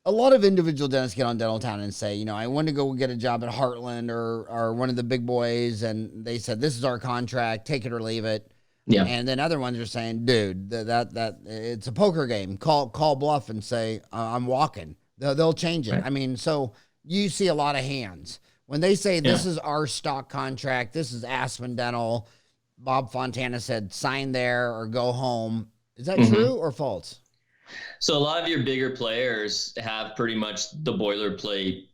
a lot of individual dentists get on Dental Town and say, I want to go get a job at Heartland or one of the big boys, and they said, this is our contract, take it or leave it. Yeah. And then other ones are saying, dude, that it's a poker game. Call bluff and say, I'm walking. They'll change it. Right. I mean, so you see a lot of hands. When they say this is our stock contract, this is Aspen Dental, Bob Fontana said, sign there or go home. Is that true or false? So a lot of your bigger players have pretty much the boilerplate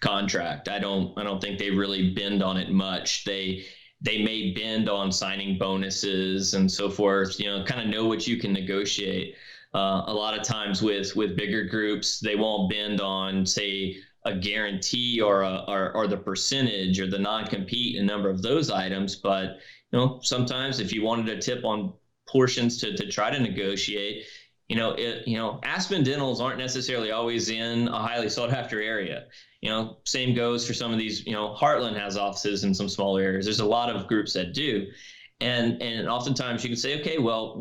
contract. I don't think they really bend on it much. They may bend on signing bonuses and so forth, kind of know what you can negotiate. A lot of times with bigger groups, they won't bend on, say, a guarantee or the percentage or the non-compete, a number of those items. But, sometimes if you wanted a tip on portions to try to negotiate, Aspen Dentals aren't necessarily always in a highly sought after area. Same goes for some of these, Heartland has offices in some small areas. There's a lot of groups that do. And oftentimes you can say, okay, well,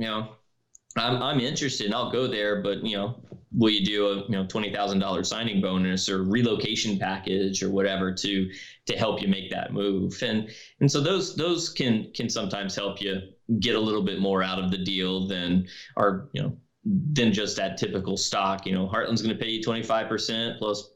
I'm interested and I'll go there, but, will you do a, $20,000 signing bonus or relocation package or whatever to help you make that move? And so those can sometimes help you get a little bit more out of the deal than, or, than just that typical stock. Heartland's going to pay you 25% plus,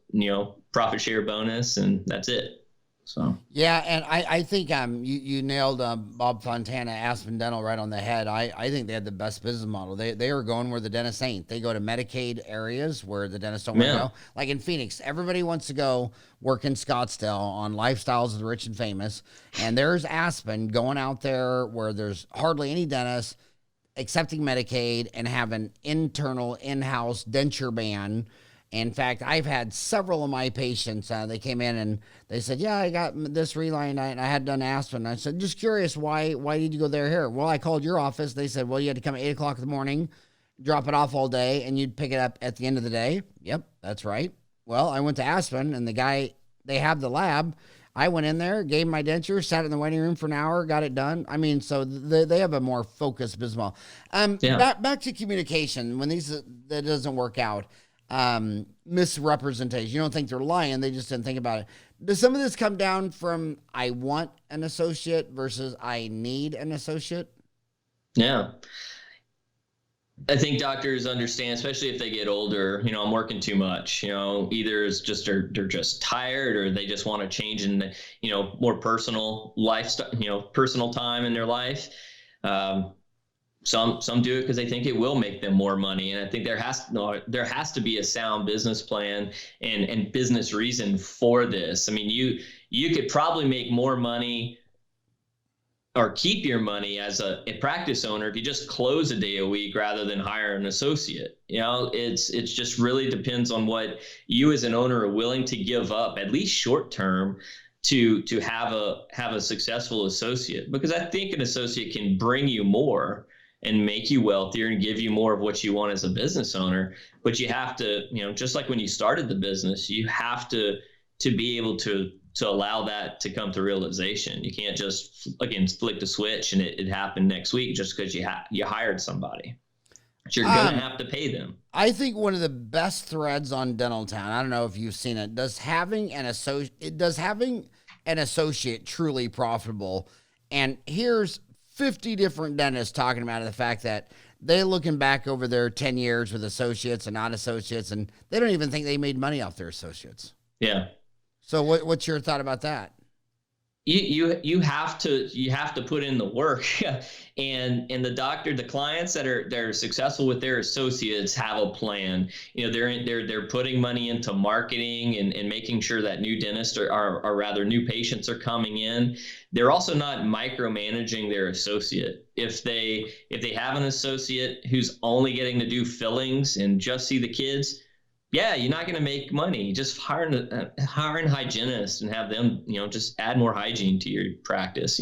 profit share bonus, and that's it. So yeah, and I think you nailed Bob Fontana, Aspen Dental, right on the head. I think they had the best business model. They are going where the dentists ain't. They go to Medicaid areas where the dentists don't want to go. Like in Phoenix, everybody wants to go work in Scottsdale on Lifestyles of the Rich and Famous, and there's Aspen going out there where there's hardly any dentists accepting Medicaid and have an internal in-house denture ban. In fact, I've had several of my patients, they came in and they said, yeah, I got this reline and I had done Aspen. I said, just curious, why did you go there here? Well, I called your office. They said, well, you had to come at 8 o'clock in the morning, drop it off all day, and you'd pick it up at the end of the day. Yep, that's right. Well, I went to Aspen, and the guy, they have the lab. I went in there, gave him my denture, sat in the waiting room for an hour, got it done. I mean, so they have a more focused business model. Back to communication. When that doesn't work out, misrepresentation. You don't think they're lying, they just didn't think about it. Does some of this come down from I want an associate versus I need an associate? Yeah. I think doctors understand, especially if they get older, I'm working too much, either it's just they're just tired, or they just want to change in, more personal lifestyle, personal time in their life. Some do it because they think it will make them more money. And I think there has to be a sound business plan and business reason for this. I mean, you could probably make more money or keep your money as a practice owner if you just close a day a week rather than hire an associate. It's just really depends on what you as an owner are willing to give up, at least short term, to have a successful associate. Because I think an associate can bring you more and make you wealthier and give you more of what you want as a business owner. But you have to, just like when you started the business, you have to be able to allow that to come to realization. You can't just, again, flick the switch and it happened next week just because you hired somebody. But you're going to have to pay them. I think one of the best threads on Dental Town, I don't know if you've seen it, does having an associate truly profitable? And here's 50 different dentists talking about the fact that they're looking back over their 10 years with associates and not associates, and they don't even think they made money off their associates. Yeah. So what's your thought about that? You have to put in the work, and the clients that are successful with their associates have a plan. They're putting money into marketing and making sure that new dentists or rather new patients are coming in. They're also not micromanaging their associate. If they have an associate who's only getting to do fillings and just see the kids, yeah, you're not going to make money. Just hiring hygienists and have them, just add more hygiene to your practice.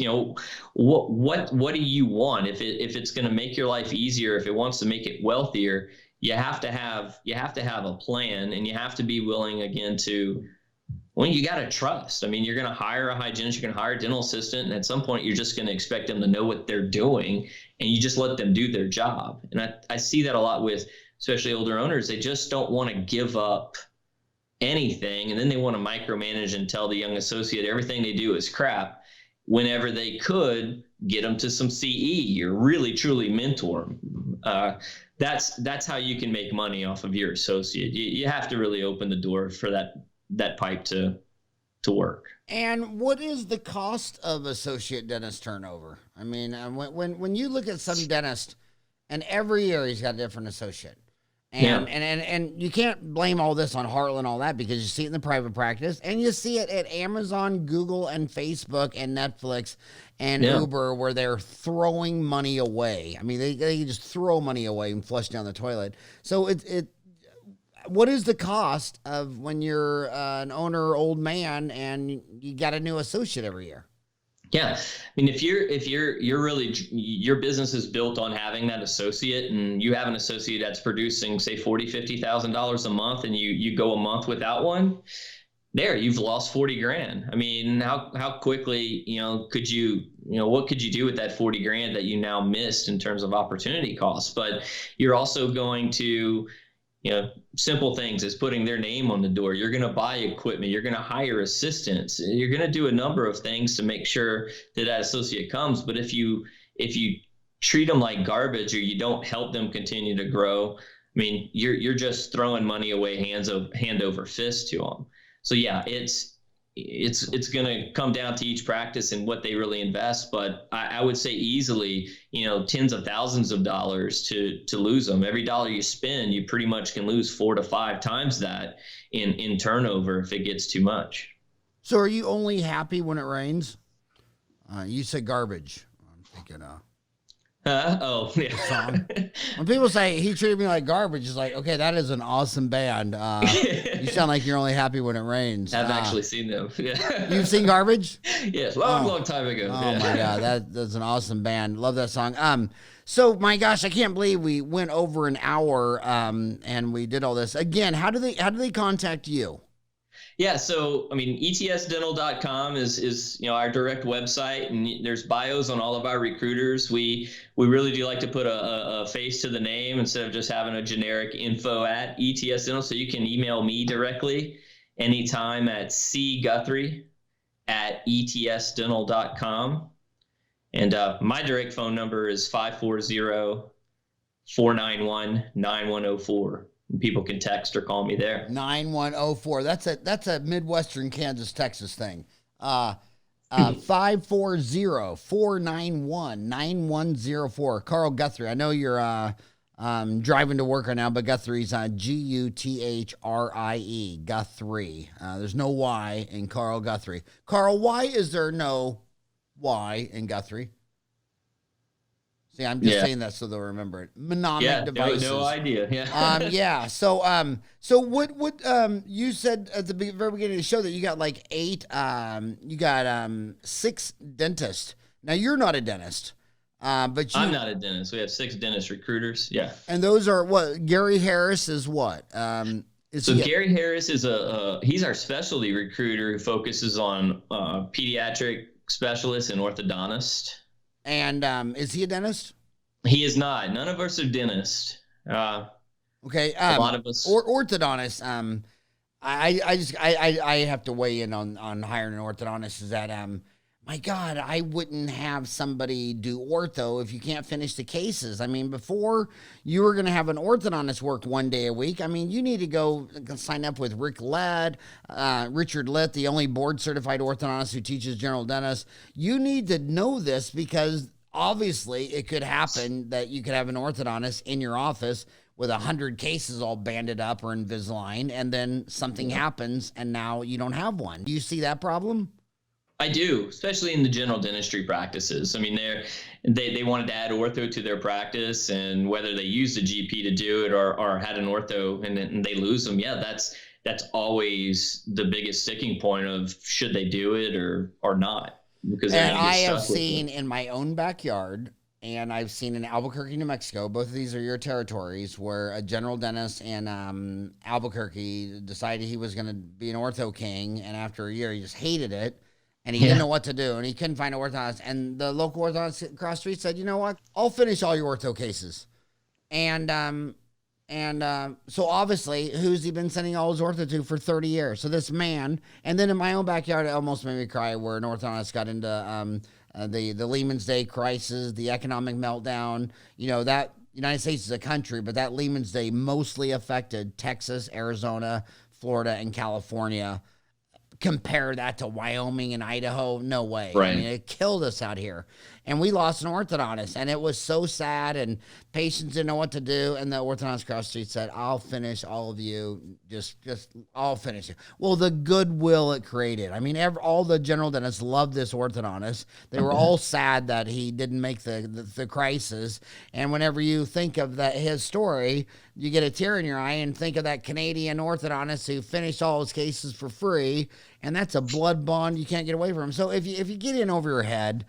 What do you want? If it's going to make your life easier, if it wants to make it wealthier, you have to have a plan, and you have to be willing again to. Well, you got to trust. I mean, you're going to hire a hygienist, you're going to hire a dental assistant, and at some point you're just going to expect them to know what they're doing, and you just let them do their job. And I see that a lot with especially older owners. They just don't want to give up anything, and then they want to micromanage and tell the young associate everything they do is crap, whenever they could get them to some CE or really truly mentor them. That's how you can make money off of your associate. You have to really open the door for that pipe to work. And what is the cost of associate dentist turnover? I mean, when you look at some dentist, and every year he's got a different associate. And you can't blame all this on Heartland, all that, because you see it in the private practice, and you see it at Amazon, Google, and Facebook, and Netflix, and Uber, where they're throwing money away. I mean, they just throw money away and flush down the toilet. So what is the cost of when you're an owner, old man, and you got a new associate every year? Yeah. I mean, if you're really, your business is built on having that associate, and you have an associate that's producing, say, $40,000-$50,000 a month, and you go a month without one, you've lost $40,000. I mean, how quickly, could you, what could you do with that $40,000 that you now missed in terms of opportunity costs? But you're also going to, simple things is putting their name on the door. You're going to buy equipment. You're going to hire assistants. You're going to do a number of things to make sure that associate comes. But if you treat them like garbage or you don't help them continue to grow, I mean, you're just throwing money away hand over fist to them. So yeah, it's going to come down to each practice and what they really invest. But I would say easily, tens of thousands of dollars to lose them. Every dollar you spend, you pretty much can lose 4 to 5 times that in turnover if it gets too much. So are you only happy when it rains? You said garbage. I'm thinking, Oh, yeah. Song. When people say he treated me like garbage, it's like, okay, that is an awesome band. You sound like you're only happy when it rains. I've actually seen them. Yeah. You've seen Garbage? Yes, long time ago. Oh yeah. my God, that's an awesome band. Love that song. So my gosh, I can't believe we went over an hour, and we did all this again. How do they contact you? Yeah, so I mean, etsdental.com is our direct website, and there's bios on all of our recruiters. We really do like to put a face to the name instead of just having a generic info at ETS Dental. So you can email me directly anytime at cguthrie@etsdental.com, and my direct phone number is 540-491-9104. People can text or call me there. 9104. That's a Midwestern Kansas, Texas thing. 540-491-9104. Carl Guthrie. I know you're driving to work right now, but Guthrie's Guthrie. Guthrie. There's no Y in Carl Guthrie. Carl, why is there no Y in Guthrie? See, I'm just saying that so they'll remember it. Mnemonic devices. No idea. Yeah. Yeah. So what you said at the very beginning of the show that you got like 6 dentists. Now you're not a dentist, but I'm not a dentist. We have 6 dentist recruiters. Yeah. And those are what? Gary Harris is what? Gary Harris is he's our specialty recruiter who focuses on pediatric specialists and orthodontist. And is he a dentist? He is not. None of us are dentists. Okay. A lot of us. Orthodontist. I have to weigh in on hiring an orthodontist. Is that my God, I wouldn't have somebody do ortho if you can't finish the cases. I mean, before you were going to have an orthodontist work 1 day a week, I mean, you need to go sign up with Richard Litt, the only board-certified orthodontist who teaches general dentists. You need to know this because obviously it could happen that you could have an orthodontist in your office with 100 cases all banded up or Invisalign, and then something happens and now you don't have one. Do you see that problem? I do, especially in the general dentistry practices. I mean, they wanted to add ortho to their practice, and whether they used a GP to do it or had an ortho and they lose them, that's always the biggest sticking point of should they do it or not. Because I have seen in my own backyard, and I've seen in Albuquerque, New Mexico, both of these are your territories, where a general dentist in Albuquerque decided he was going to be an ortho king, and after a year he just hated it. And he didn't know what to do, and he couldn't find an orthodontist. And the local orthodontist across the street said, you know what? I'll finish all your ortho cases. And so obviously, who's he been sending all his ortho to for 30 years? So this man, and then in my own backyard, it almost made me cry where an orthodontist got into the Lehman's Day crisis, the economic meltdown. You know, that United States is a country, but that Lehman's Day mostly affected Texas, Arizona, Florida, and California. Compare that to Wyoming and Idaho, no way. Right. I mean, it killed us out here. And we lost an orthodontist, and it was so sad, and patients didn't know what to do, and the orthodontist across the street said, I'll finish all of you, just I'll finish you. Well, the goodwill it created. I mean, all the general dentists loved this orthodontist. They were all sad that he didn't make the crisis, and whenever you think of his story, you get a tear in your eye and think of that Canadian orthodontist who finished all his cases for free, and that's a blood bond you can't get away from. So if you get in over your head,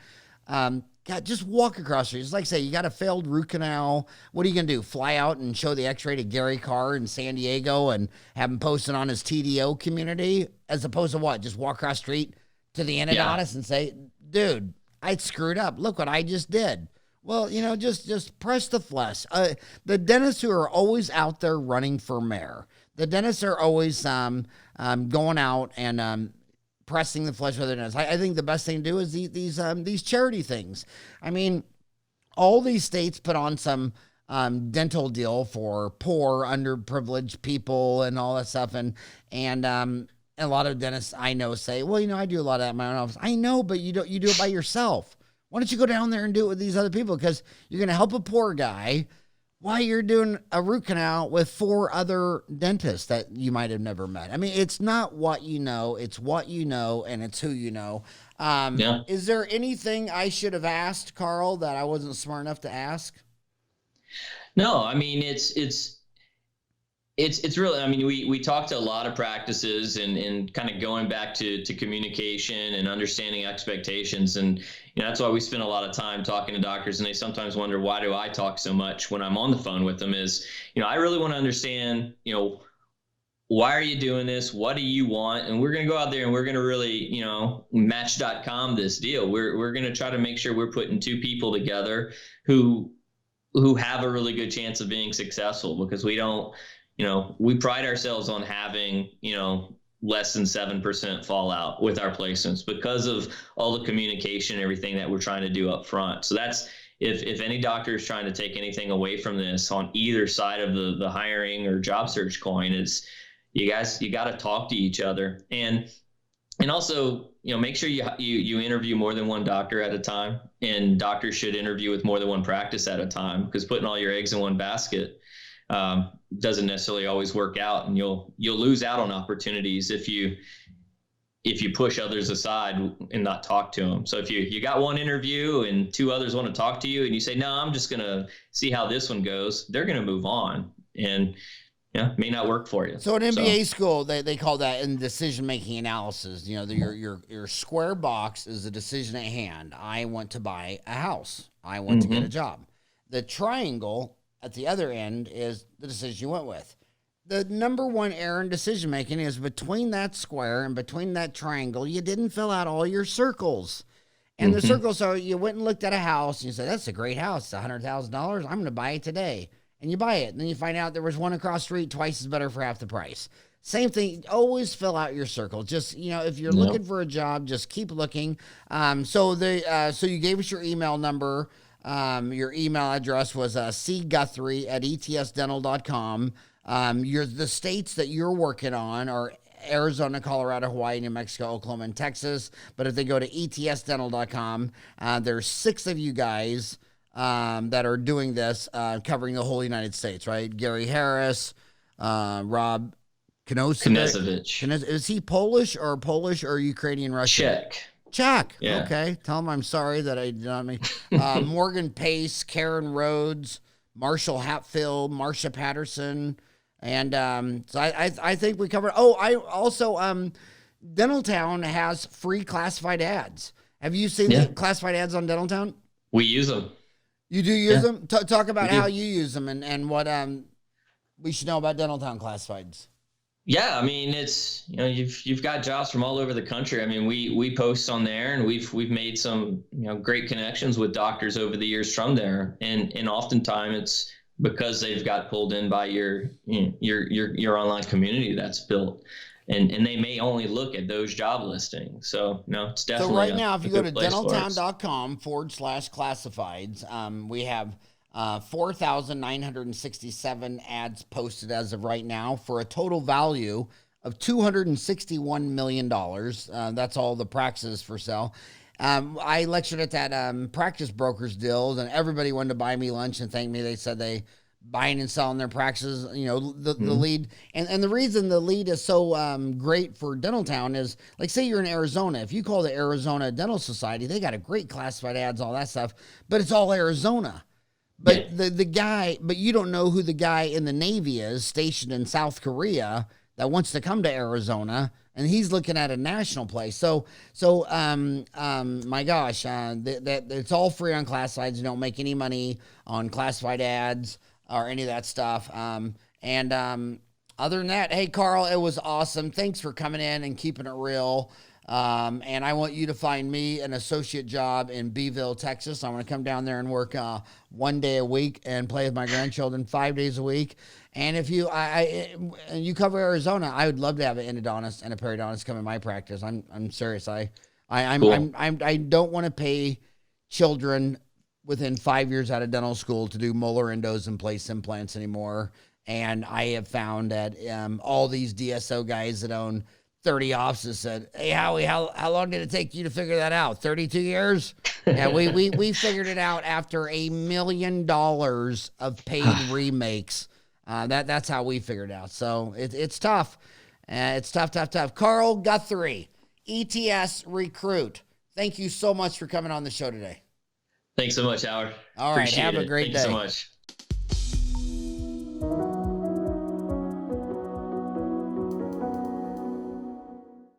God, just walk across the street. It's like, say, you got a failed root canal. What are you going to do? Fly out and show the x-ray to Gary Carr in San Diego and have him post it on his TDO community? As opposed to what? Just walk across the street to the endodontist and say, dude, I screwed up. Look what I just did. Well, you know, just press the flesh. The dentists who are always out there running for mayor, the dentists are always going out and pressing the flesh with their dentists. I think the best thing to do is these charity things. I mean, all these states put on some dental deal for poor, underprivileged people and all that stuff. And a lot of dentists I know say, well, I do a lot of that in my own office. I know, but you do it by yourself. Why don't you go down there and do it with these other people? Because you're going to help a poor guy while you're doing a root canal with 4 other dentists that you might have never met. I mean, it's not what you know, it's what you know, and it's who you know. Yeah. Is there anything I should have asked, Carl, that I wasn't smart enough to ask? No, I mean, it's really, I mean, we talked to a lot of practices and kind of going back to communication and understanding expectations. And, that's why we spend a lot of time talking to doctors, and they sometimes wonder, why do I talk so much when I'm on the phone with them? Is, I really want to understand, why are you doing this? What do you want? And we're going to go out there and we're going to really, match.com this deal. We're going to try to make sure we're putting 2 people together who have a really good chance of being successful, because we don't, we pride ourselves on having, less than 7% fallout with our placements because of all the communication, everything that we're trying to do up front. So that's, if any doctor is trying to take anything away from this on either side of the hiring or job search coin, is you got to talk to each other. And also, make sure you interview more than one doctor at a time, and doctors should interview with more than one practice at a time, because putting all your eggs in one basket doesn't necessarily always work out, and you'll lose out on opportunities if you push others aside and not talk to them. So if you got one interview and 2 others want to talk to you, and you say, no, I'm just gonna see how this one goes, they're gonna move on, and may not work for you. So in MBA school, they call that in decision-making analysis. Your square box is the decision at hand. I want to buy a house. I want to get a job. The triangle at the other end is the decision you went with. The number one error in decision-making is between that square and between that triangle, you didn't fill out all your circles. And the circles are, you went and looked at a house, and you said, that's a great house. It's $100,000. I'm going to buy it today. And you buy it. And then you find out there was one across the street twice as better for half the price. Same thing. Always fill out your circle. Just, if you're looking for a job, just keep looking. So you gave us your email number. Your email address was cguthrie@etsdental.com. The states that you're working on are Arizona, Colorado, Hawaii, New Mexico, Oklahoma, and Texas. But if they go to etsdental.com, there's 6 of you guys that are doing this, covering the whole United States, right? Gary Harris, Rob Knesevich. Is he Polish or Ukrainian Russian? Czech. Yeah. Okay. Tell him I'm sorry that I did not mean. Morgan Pace, Karen Rhodes, Marshall Hatfield, Marcia Patterson. And so I think we covered. Oh, I also, Dentaltown has free classified ads. Have you seen the classified ads on Dentaltown? We use them. You do use them? Talk about how you use them and what we should know about Dentaltown classifieds. Yeah, I mean, it's, you've got jobs from all over the country. I mean, we post on there, and we've made some, great connections with doctors over the years from there. And oftentimes it's because they've got pulled in by your online community that's built. And they may only look at those job listings. So, it's definitely. So right now, if you go to dentaltown.com/classifieds, we have 4,967 ads posted as of right now for a total value of $261 million. That's all the practices for sale. I lectured at that practice brokers deal, and everybody wanted to buy me lunch and thank me. They said they buying and selling their practices, the lead. And the reason the lead is so great for Dentaltown is, like, say you're in Arizona. If you call the Arizona Dental Society, they got a great classified ads, all that stuff, but it's all Arizona. But the guy, but you don't know who the guy in the Navy is stationed in South Korea that wants to come to Arizona, and he's looking at a national place. So my gosh, that it's all free on classifieds. You don't make any money on classified ads or any of that stuff. Other than that, hey, Carl, it was awesome. Thanks for coming in and keeping it real. And I want you to find me an associate job in Beeville, Texas. I want to come down there and work 1 day a week and play with my grandchildren 5 days a week. And if you you cover Arizona, I would love to have an endodontist and a periodontist come in my practice. I'm serious. I don't want to pay children within 5 years out of dental school to do molar endos and place implants anymore. And I have found that all these DSO guys that own 30 offices said, "Hey, Howie, how long did it take you to figure that out? 32 years?" Yeah, we figured it out after $1 million of paid remakes. That's how we figured it out. So it's tough. It's tough. Carl Guthrie, ETS recruit. Thank you so much for coming on the show today. Thanks so much, Howard. All right, have a great day. Thank you so much.